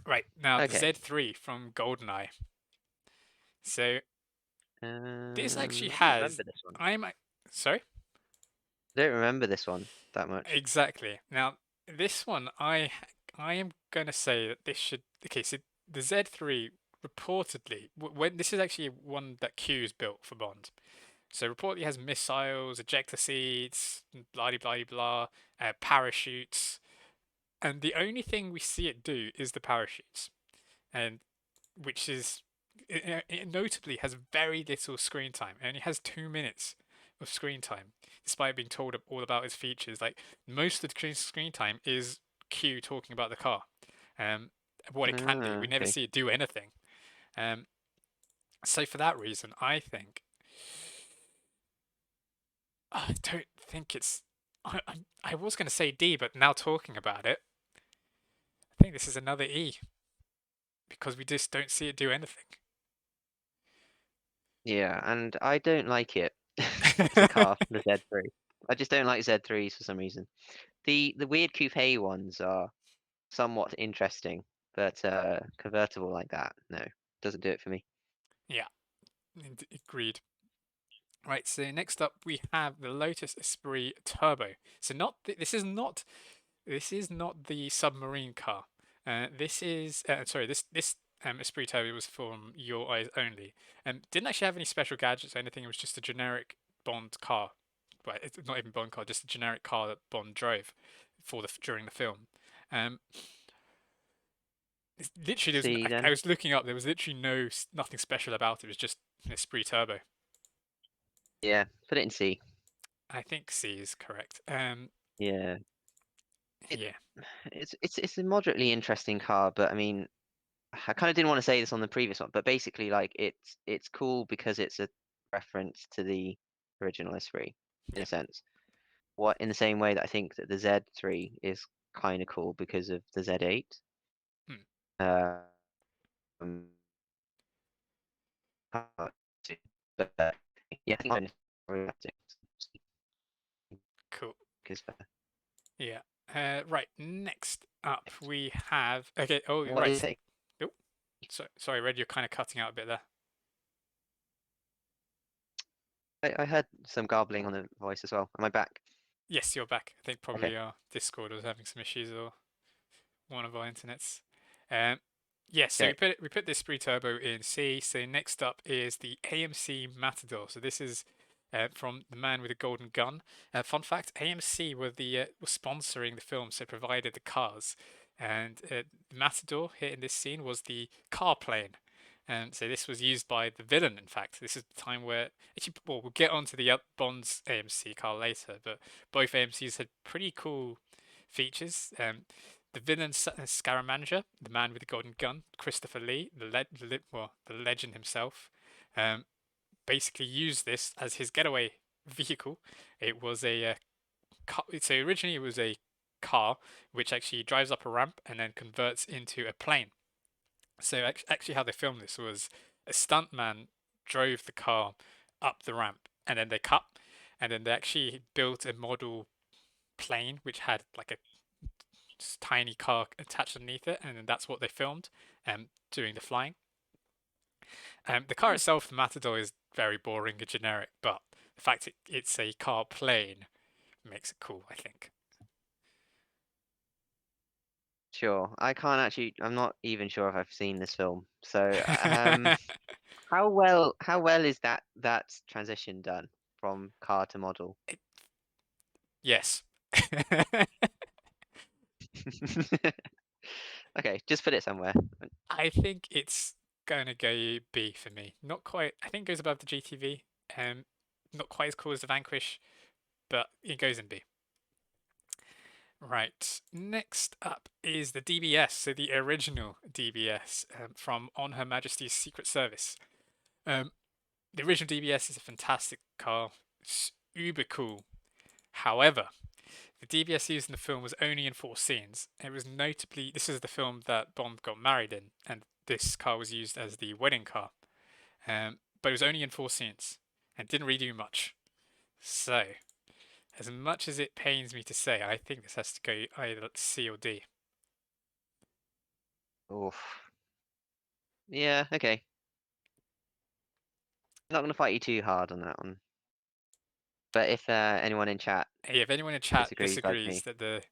Right now, the Okay. Z3 from Goldeneye. So this actually I don't has. remember this one. I'm sorry. I don't remember this one that much. Exactly. Now this one, I am gonna say that this should. Okay, so the Z3 reportedly, when this is actually one that Q's built for Bond. So reportedly has missiles, ejector seats, blah blah blah, parachutes, and the only thing we see it do is the parachutes, and which is it notably has very little screen time. It only has 2 minutes of screen time, despite being told all about its features. Like most of the screen time is Q talking about the car, um, what it can do. We never Okay. see it do anything. Um, so for that reason, I don't think it's. I was going to say D, but now talking about it, I think this is another E because we just don't see it do anything. Yeah, and I don't like it as a car, the Z3. I just don't like Z3s for some reason. The weird coupe ones are somewhat interesting, but convertible like that, no, doesn't do it for me. Yeah, agreed. Right, so next up we have the Lotus Esprit Turbo. So not this is not the submarine car. This is sorry, this Esprit Turbo was from Your Eyes Only, and didn't actually have any special gadgets or anything. It was just a generic Bond car. Well, it's not even Bond car, just a generic car that Bond drove for during the film. Um, literally, See I then? was looking up. There was literally nothing special about it. It was just an Esprit Turbo. Yeah, put it in C. I think C is correct. Yeah, it Yeah, it's a moderately interesting car, but I mean, I kind of didn't want to say this on the previous one, but basically, like it's cool because it's a reference to the original Esprit in yeah, a sense. What in the same way that I think that the Z3 is kind of cool because of the Z8. Hmm. Um, but yeah, I think mine is realistic. Cool. Is fair. Yeah. Right. Next up, we have. Okay. Oh, What right. is it? Oh, sorry, Red. You're kind of cutting out a bit there. I heard some garbling on the voice as well. Am I back? Yes, you're back. I think Okay. probably our Discord was having some issues or one of our internets. Um, yes, so Okay. we put the Esprit Turbo in C. So next up is the AMC Matador. So this is from the man with the golden gun. Fun fact: AMC were sponsoring the film, so provided the cars, and the Matador here in this scene was the car plane. And so this was used by the villain. In fact, this is the time where actually, well, we'll get onto the Bond's AMC car later, but both AMCs had pretty cool features. The villain Scaramanga, the man with the golden gun, Christopher Lee, the legend himself, um, basically used this as his getaway vehicle. It was a so originally it was a car which actually drives up a ramp and then converts into a plane. So actually, how they filmed this was a stuntman drove the car up the ramp and then they cut, and then they actually built a model plane which had like a tiny car attached underneath it, and then that's what they filmed doing the flying. The car Hmm. itself, the Matador, is very boring and generic, but the fact it's a car plane makes it cool, I think. Sure. I can't actually. I'm not even sure if I've seen this film. So, how well is that transition done from car to model? Yes. Okay, just put it somewhere. I think it's gonna go B for me. Not quite. I think it goes above the GTV. Not quite as cool as the Vanquish, but it goes in B. Right. Next up is the DBS, so the original DBS from On Her Majesty's Secret Service. Um, the original DBS is a fantastic car. It's uber cool. However, the DBS used in the film was only in 4 scenes. It was notably, this is the film that Bond got married in, and this car was used as the wedding car. But it was only in 4 scenes and didn't really do much. So, as much as it pains me to say, I think this has to go either C or D. Oof. Yeah, okay. Not gonna fight you too hard on that one. But if anyone in chat Hey, if anyone in chat disagrees like disagrees me, that the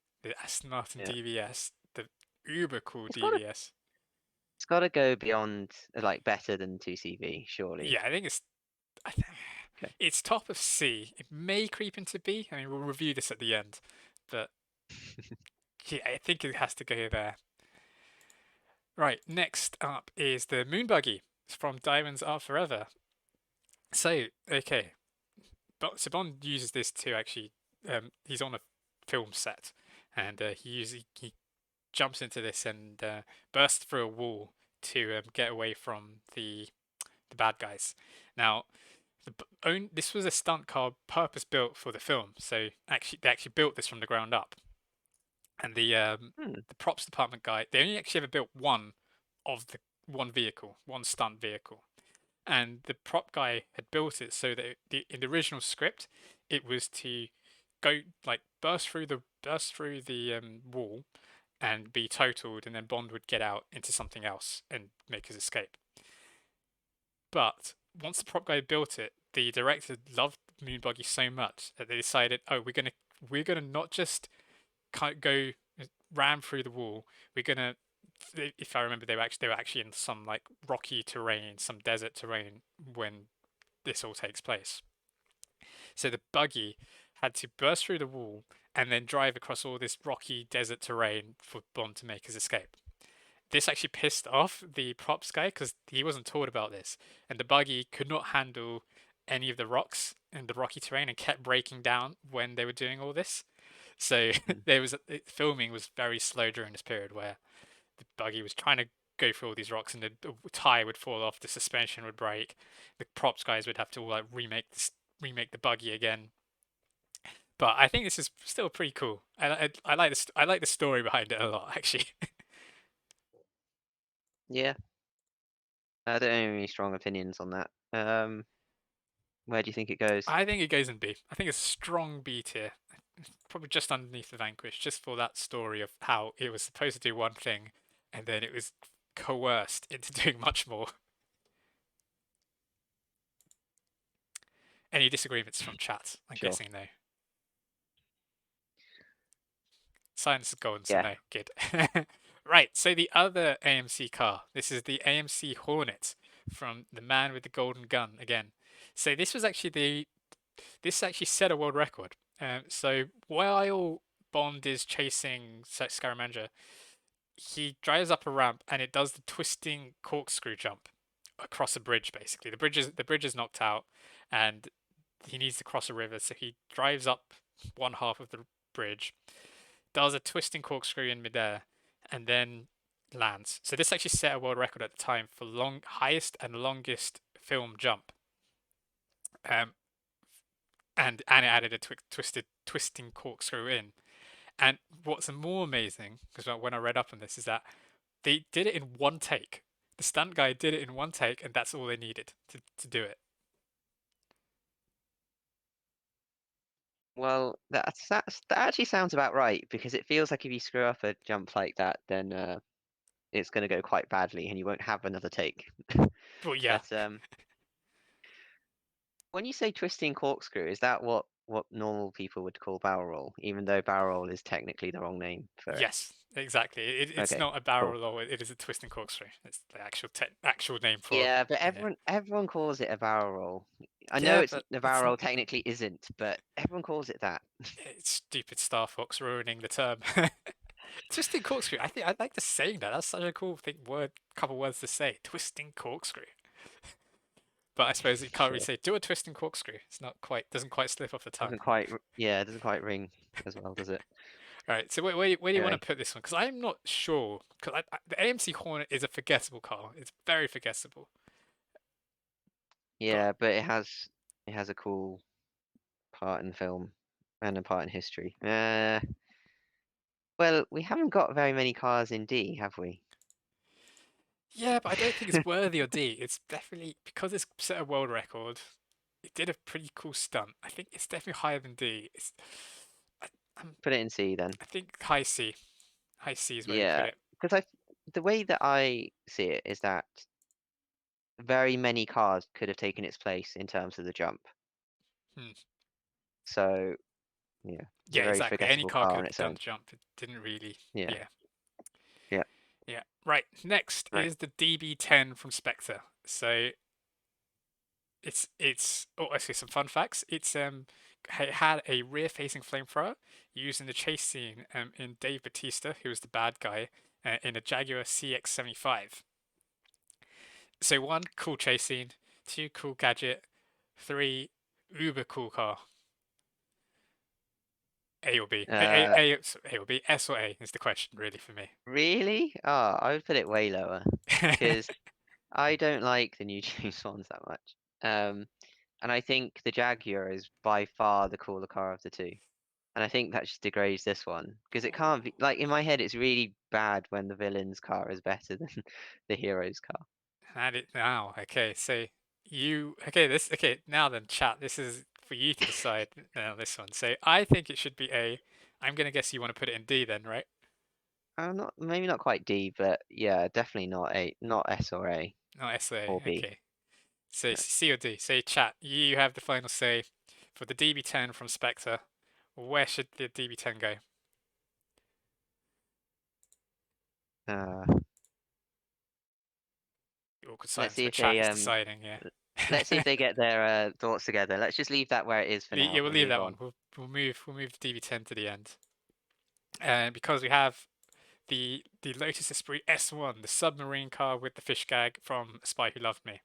Aston Martin yeah, DVS, the uber cool it's gotta DVS, it's gotta go beyond like better than 2CV, surely. yeah, I think I th- Okay. it's top of C. It may creep into B. I mean, we'll review this at the end, but yeah, I think it has to go there. Right, next up is the Moon Buggy from Diamonds Are Forever. So, okay, but so Bond uses this to actually, he's on a film set, and he jumps into this and bursts through a wall to get away from the bad guys. Now, this was a stunt car purpose built for the film, so actually they actually built this from the ground up. And Hmm. the props department guy, they only actually ever built one of the one vehicle, one stunt vehicle, and the prop guy had built it so that in the original script, it was to go like burst through the wall and be totaled, and then Bond would get out into something else and make his escape. But once the prop guy built it, the director loved Moon Buggy so much that they decided, oh, we're gonna not just go ram through the wall. We're gonna, if I remember, they were actually in some like rocky terrain, some desert terrain when this all takes place. So the buggy had to burst through the wall and then drive across all this rocky desert terrain for Bond to make his escape. This actually pissed off the props guy because he wasn't told about this, and the buggy could not handle any of the rocks and the rocky terrain and kept breaking down when they were doing all this. So Hmm. filming was very slow during this period where the buggy was trying to go through all these rocks and the tire would fall off, the suspension would break, the props guys would have to like remake the buggy again. But I think this is still pretty cool. I like this. I like the story behind it a lot, actually. Yeah, I don't have any strong opinions on that. Where do you think it goes? I think it goes in B. I think it's a strong B tier, probably just underneath the Vanquish, just for that story of how it was supposed to do one thing, and then it was coerced into doing much more. Any disagreements from chat? I'm Sure. guessing no. Science is golden, so Yeah. no. Good. Right, so the other AMC car. This is the AMC Hornet from the man with the golden gun again. So this actually set a world record. So while Bond is chasing Scaramanga, he drives up a ramp and it does the twisting corkscrew jump across a bridge. Basically, the bridge is knocked out, and he needs to cross a river. So he drives up one half of the bridge, does a twisting corkscrew in midair, and then lands. So this actually set a world record at the time for highest and longest film jump. Um, and it added a twisting corkscrew in. And what's more amazing, because when I read up on this, is that they did it in one take. The stunt guy did it in one take, and that's all they needed to do it. Well, that actually sounds about right because it feels like if you screw up a jump like that, then it's going to go quite badly and you won't have another take. But yeah, But when you say twisting corkscrew, is that what normal people would call barrel roll, even though barrel roll is technically the wrong name for it? yes, exactly. It's Okay, not a barrel cool. roll. It is a twisting corkscrew. It's the actual name for Yeah, but it. everyone calls it a barrel roll. I know Yeah, it's but the it's barrel not. roll technically isn't, but everyone calls it that. It's stupid Star Fox ruining the term. Twisting corkscrew. I like the saying that. That's such a cool thing. Couple words to say. Twisting corkscrew. But I suppose you can't really Sure. say do a twisting corkscrew. It's not quite doesn't quite slip off the tongue. Yeah, it doesn't quite ring as well, does it? All right. So where do you want to Anyway, put this one? Because I'm not sure. Because the AMC Hornet is a forgettable car. It's very forgettable. But yeah, but it has a cool part in the film and a part in history. Well, we haven't got very many cars in D, have we? yeah, but I don't think it's worthy of D. It's definitely because it's set a world record. It did a pretty cool stunt. I think it's definitely higher than D. I, I'm, Put it in C then. I think high C. High C is where you put Yeah, it. because the way that I see it is that very many cars could have taken its place in terms of the jump. Hmm. So, yeah, it's a Yeah, very exactly. Any forgettable car car could on have its done own. the jump. It didn't really. Yeah, Yeah, yeah, yeah. Right. Next right. is the DB10 from Spectre. So it's oh, actually some fun facts. It had a rear-facing flamethrower used in the chase scene in Dave Bautista, who was the bad guy, in a Jaguar CX-75. So one, cool chase scene. Two, cool gadget. Three, uber cool car. A or B? Uh, A or B? S or A is the question really for me. really? Oh, I would put it way lower because I don't like the new James Bonds that much. And I think the Jaguar is by far the cooler car of the two. And I think that just degrades this one because it can't be like in my head it's really bad when the villain's car is better than the hero's car. Had it now. Okay, so okay now then chat. This is for you to decide now this one. So I think it should be A. I'm gonna guess you want to put it in D then, right? Not maybe not quite D, but yeah, definitely not S or A Not S or A. or B. Okay. So No. C or D. So chat. You have the final say for the DB10 from Spectre. Where should the DB10 go? Uh, Awkward let's silence see where if chat they is deciding. Yeah. let's see if they get their thoughts together. Let's just leave that where it is for Yeah, now we'll and leave move that one. on. We'll move the DB10 to the end. And because we have the Lotus Esprit S1, the submarine car with the fish gag from Spy Who Loved Me.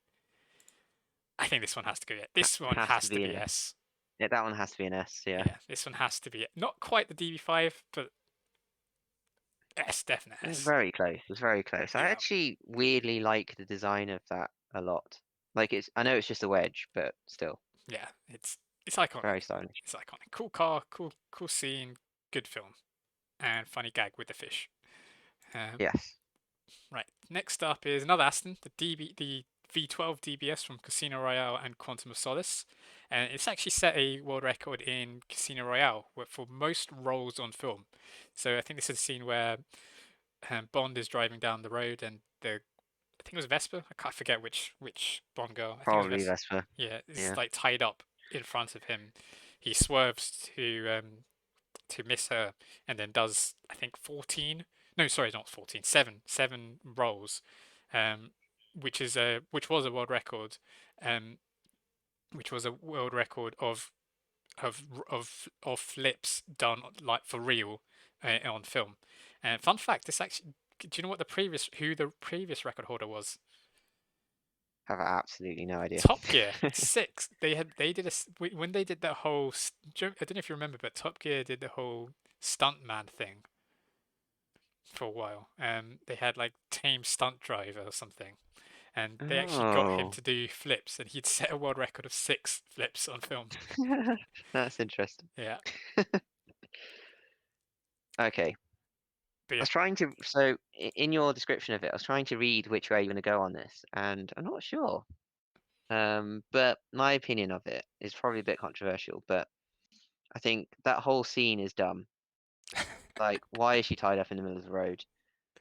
I think this one has to go. Yeah, this one Has to has to be an be S. S. Yeah, that one has to be an S. Yeah, Yeah, this one has to be not quite the DB5, but S, definite it was S. very close. It was very close. I Yeah, actually weirdly like the design of that a lot. Like I know it's just a wedge, but still. yeah, it's It's iconic. Very stylish. It's iconic. Cool car, cool scene, good film, and funny gag with the fish. Um, Yes. right. Next up is another Aston, the V12 DBS from Casino Royale and Quantum of Solace, and it's actually set a world record in Casino Royale for most roles on film. So I think this is a scene where Bond is driving down the road and I think it was Vesper. I can't forget which Bond girl. I think it was Probably Vesper. Vesper. Yeah, is Yeah. like tied up in front of him. He swerves to miss her, and then does I think 14. No, sorry, not 14. Seven rolls, um, which was a world record, um, which was a world record of flips done like for real on film. And fun fact, this actually, do you know what the previous record holder was? Have absolutely no idea. Top Gear 6. They did when they did that whole. I don't know if you remember, but Top Gear did the whole stuntman thing for a while. They had like Tame Stunt Driver or something, and they actually got him Oh, to do flips, and he'd set a world record of 6 flips on film. that's interesting. Yeah, Okay. but I yeah. was trying to, so in your description of it, I was trying to read which way you're going to go on this, and I'm not sure. But my opinion of it is probably a bit controversial, but I think that whole scene is dumb. Like, why is she tied up in the middle of the road?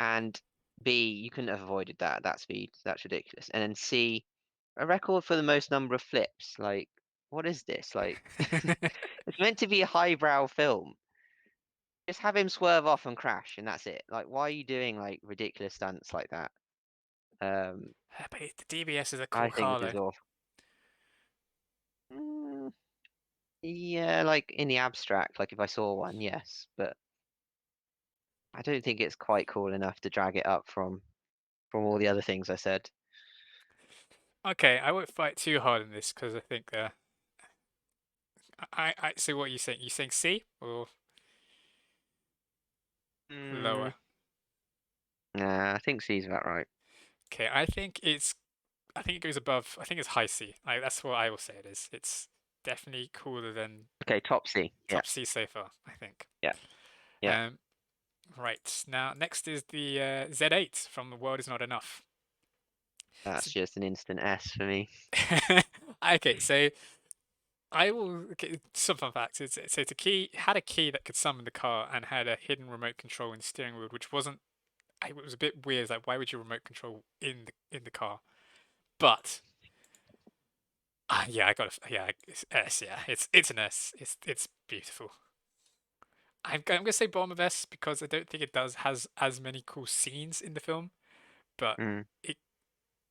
And B, you couldn't have avoided that at that speed. That's ridiculous. And then C, a record for the most number of flips. Like, what is this? Like, it's meant to be a highbrow film. Just have him swerve off and crash, and that's it. Like, why are you doing like ridiculous stunts like that? Um, But the DBS is a cool I think car this though. is awful. Mm, yeah, like in the abstract, like if I saw one, yes, but I don't think it's quite cool enough to drag it up from all the other things I said. Okay, I won't fight too hard in this because I think I so what are you saying? You saying C or Mm, lower? nah, I think C's about right. Okay, I think it goes above. I think it's high C. That's what I will say it is. It's definitely cooler than Okay, top C. Yeah, top C so far, I think. yeah, yeah. Um, right now, next is the Z8 from The World Is Not Enough. That's So, just an instant S for me. okay, so I will. Okay, some fun facts. It's a key had a key that could summon the car and had a hidden remote control in the steering wheel, which wasn't. It was a bit weird. Like, why would you remote control in the car? But yeah, I got yeah, it's S. Yeah, it's an S. It's beautiful. I'm gonna say bottom of S because I don't think it does has as many cool scenes in the film, but Mm. it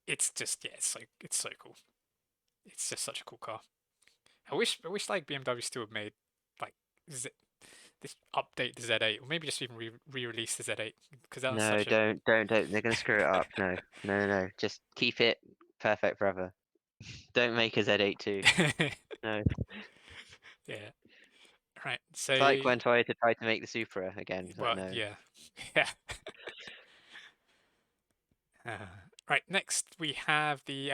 it's just yeah, it's so cool. It's just such a cool car. I wish like BMW still had made like Z, this update the Z8 or maybe just even re-release the Z8 because that was No, such a don't. They're gonna screw it up. No, no, no, no. Just keep it perfect forever. Don't make a Z8 too. No. yeah. Right. So It's like when Toyota tried to make the Supra again. It's like, well, no. yeah. Yeah. Uh, right, next we have the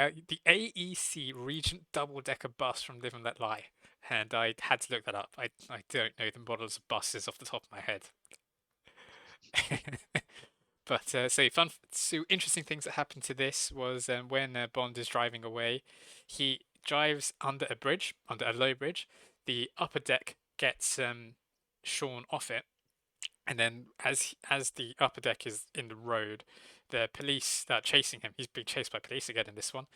AEC Regent double decker bus from Live and Let Lie, and I had to look that up. I don't know the models of buses off the top of my head. But so interesting things that happened to this was when Bond is driving away, he drives under a bridge, under a low bridge. The upper deck gets shorn off it, and then as the upper deck is in the road, the police that are chasing him, he's being chased by police again in this one.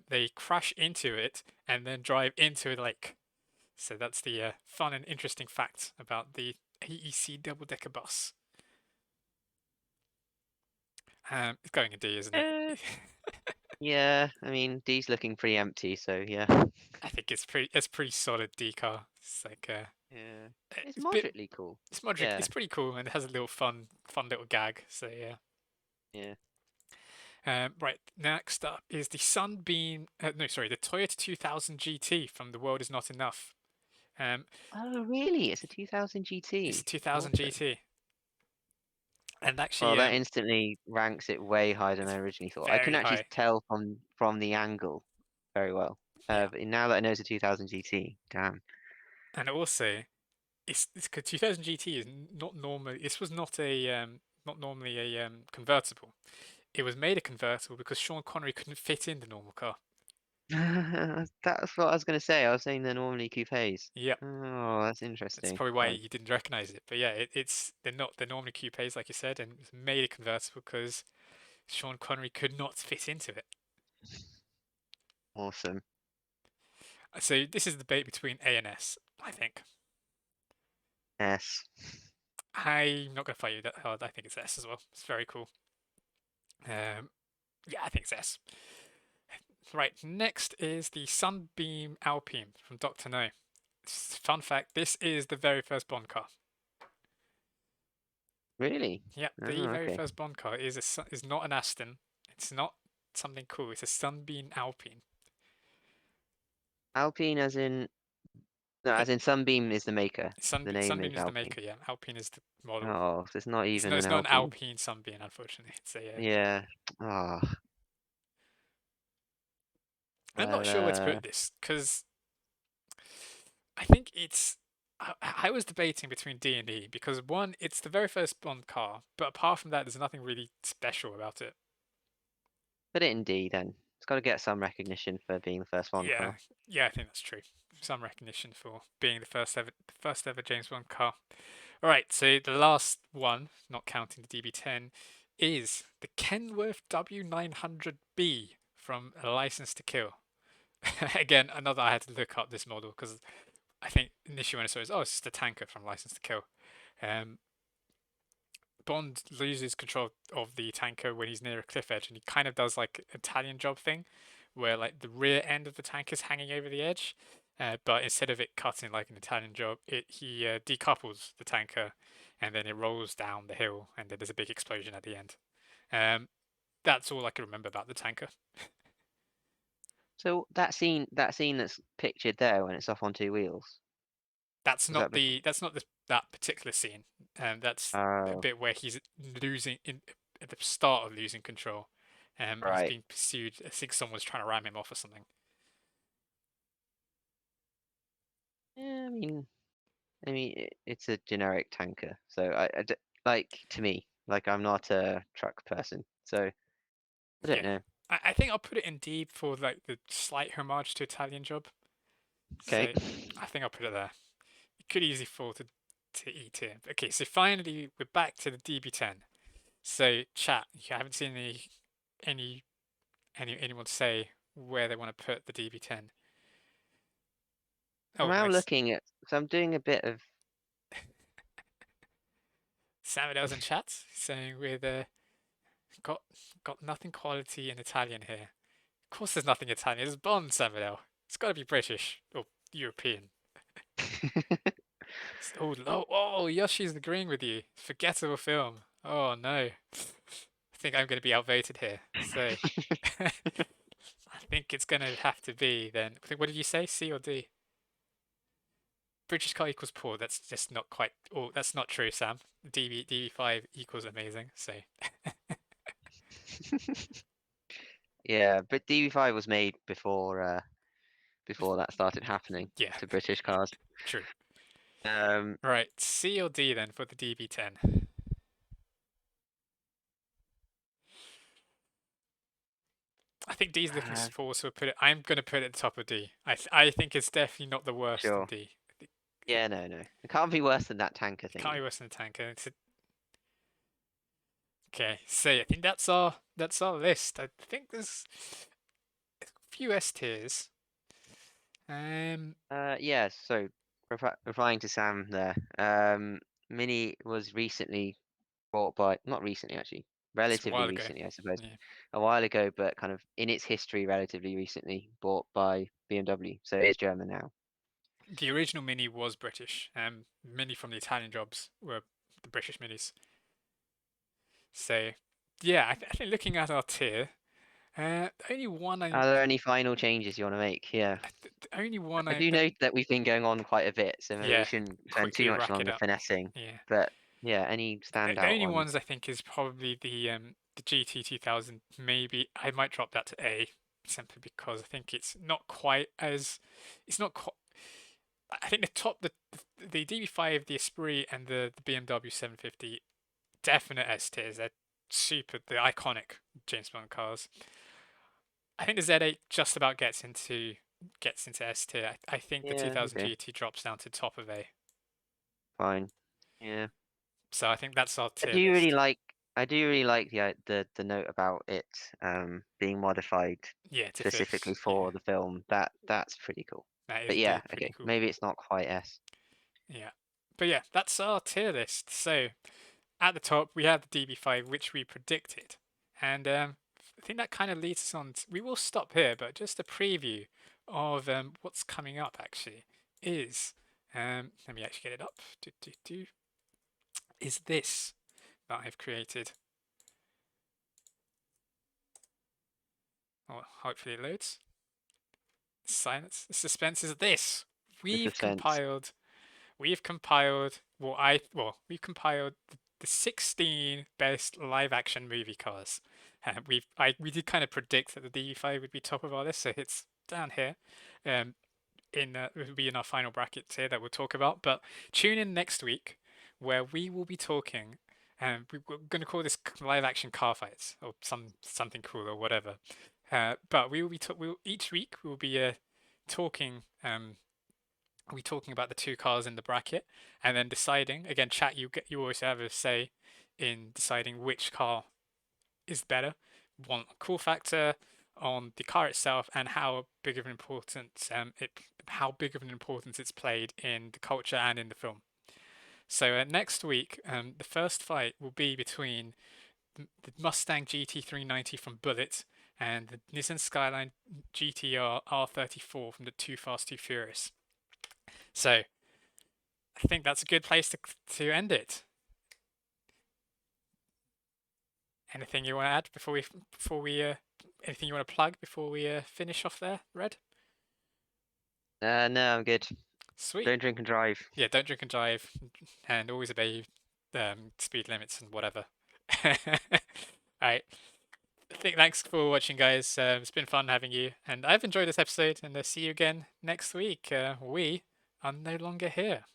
They crash into it and then drive into a lake. So that's the fun and interesting fact about the AEC double decker bus. It's going a D, isn't it? Eh, yeah, I mean, D's looking pretty empty, so yeah. I think it's pretty solid D car. It's like Yeah. It's it's a bit moderately cool. it's moderate. Yeah, It's pretty cool and it has a little fun little gag. So yeah. yeah. Right, next up is the Sunbeam. No, sorry, the Toyota 2000 GT from The World Is Not Enough. Um, Oh, really? It's a 2000 it's a GT. 2000 Awesome. GT, and Well, actually, that instantly ranks it way higher than it's I originally thought. I can very actually high. tell from the angle very well. Yeah, But now that I know it's a 2000 GT, damn. and also it's 'cause 2000 GT is not normally. This was not a not normally a convertible. It was made a convertible because Sean Connery couldn't fit in the normal car. That's what I was going to say. I was saying they're normally coupes. Yep. Oh, that's That's interesting. probably why Then you didn't recognize it. But yeah, they're normally coupes like you said, and it's made a convertible because Sean Connery could not fit into it. awesome. So this is the debate between A and S, I think. Yes. I'm not gonna fight you that hard. I think it's S as well. It's very cool. Um, yeah, I think it's S. Right, next is the Sunbeam Alpine from Dr. No. Fun fact, this is the very first Bond car. Really? Yep, the Oh, very okay. first Bond car is not an Aston. It's not something cool. It's a Sunbeam Alpine. Alpine as in no, The as in Sunbeam is the maker. The name Sunbeam is is the Alpine. maker. Yeah, Alpine is the model. Oh, so it's not even an It's not an Alpine. Alpine Sunbeam, unfortunately. It's a. Yeah. Oh, I'm not well, sure where to put this because I think it's. I was debating between D and E because one, it's the very first Bond car, but apart from that, there's nothing really special about it. put it in D then. It's got to get some recognition for being the first Bond Yeah, car. yeah, I think that's true. Some recognition for being the first ever James Bond car. All right, so the last one, not counting the DB10, is the Kenworth W900B from A License to Kill. Again, another I had to look up this model because I think initially when I saw it, it's just a tanker from License to Kill. Um, Bond loses control of the tanker when he's near a cliff edge, and he kind of does like Italian job thing, where like the rear end of the tank is hanging over the edge, but instead of it cutting like an Italian job, he decouples the tanker, and then it rolls down the hill, and then there's a big explosion at the end. Um, that's all I can remember about the tanker. So that scene that's pictured there when it's off on two wheels, That's was not that before? that particular scene. That's the Oh, bit where he's losing in at the start of losing control. He's right. being pursued. I think someone's trying to ram him off or something. Yeah, I mean, it's a generic tanker. So like to me, like I'm not a truck person, so I don't Yeah, know. I think I'll put it in D for like the slight homage to Italian Job. Okay. So I think I'll put it there. It could easily fall to E tier. Okay, so finally we're back to the DB10. So chat, you haven't seen any anyone say where they want to put the DB10. I'm Oh, now nice. looking at, so I'm doing a bit of, Samuel's in chat saying with got got nothing quality in Italian here. Of course, there's nothing Italian. It's Bond, Samuel. It's got to be British or European. Oh, oh, Yoshi's agreeing with you. Forgettable film. Oh no. I think I'm going to be outvoted here. So I think it's going to have to be then. What did you say? C or D? British car equals poor. That's just not quite. Oh, that's not true, Sam. DB5 equals amazing. So yeah, but DB5 was made before that started happening yeah, to British cars. true. Um, Right, C or D then for the DB10. I think D's looking uh, for, so put it. I'm gonna put it at the top of D. I think it's definitely not the worst in sure. D. Yeah, no. It can't be worse than that tanker It can't be thingy. worse than the tanker. Okay, so I think that's our list. I think there's a few S tiers. Yeah, so replying to Sam there. Mini was recently bought by, not recently actually, It's a relatively while ago. recently, I suppose, Yeah, a while ago, but kind of in its history, relatively recently, bought by BMW. So it is German now. the original Mini was British. Mini from the Italian jobs were the British Minis. So yeah, I think looking at our tier, the only one Are there any final changes you want to make? Yeah. the only one I do note that we've been going on quite a bit, so maybe we yeah, shouldn't spend too quickly much rack it longer up. finessing. Yeah. But yeah, any The standout only ones? ones I think is probably the GT 2000. Maybe I might drop that to A simply because I think it's not quite as, it's not quite. I think the DB5, the Esprit, and the BMW 750 definite S tiers. They're the iconic James Bond cars. I think the Z8 just about gets into S tier. I think the Yeah, 2000 okay, GT drops down to top of A. fine. Yeah. So I think that's our I tier do really list. like I do really like the note about it being modified Yeah, to fit. specifically Yeah, for the film. That's pretty cool. that is But yeah, indeed pretty okay, cool. maybe it's not quite S. Yeah, but yeah, that's our tier list. So at the top we have the DB5, which we predicted, and I think that kind of leads us on. We will stop here, but just a preview of what's coming up. Actually, is let me actually get it up. Is this that I've created? Oh, hopefully it loads. Silence. The suspense is this. The We've suspense. compiled. We've compiled. We've compiled the 16 best live-action movie cars. We did kind of predict that the DB5 would be top of our list, so it's down here. It will be in our final brackets here that we'll talk about. But tune in next week, where we will be talking. We're going to call this live-action car fights or something cool or whatever. But we will be each week we will be talking. We'll be talking about the two cars in the bracket, and then deciding again. Chat, you always have a say in deciding which car is better. One cool factor on the car itself, and how big of an importance it's played in the culture and in the film. So next week, the first fight will be between the Mustang GT390 from Bullet and the Nissan Skyline GTR R34 from the Too Fast Too Furious. So I think that's a good place to end it. Anything you want to add before we anything you want to plug before we finish off there, Red? No, I'm good. Sweet. Don't drink and drive. Yeah, don't drink and drive, and always obey speed limits and whatever. Alright. Thanks for watching, guys. It's been fun having you, and I've enjoyed this episode. And see you again next week. We are no longer here.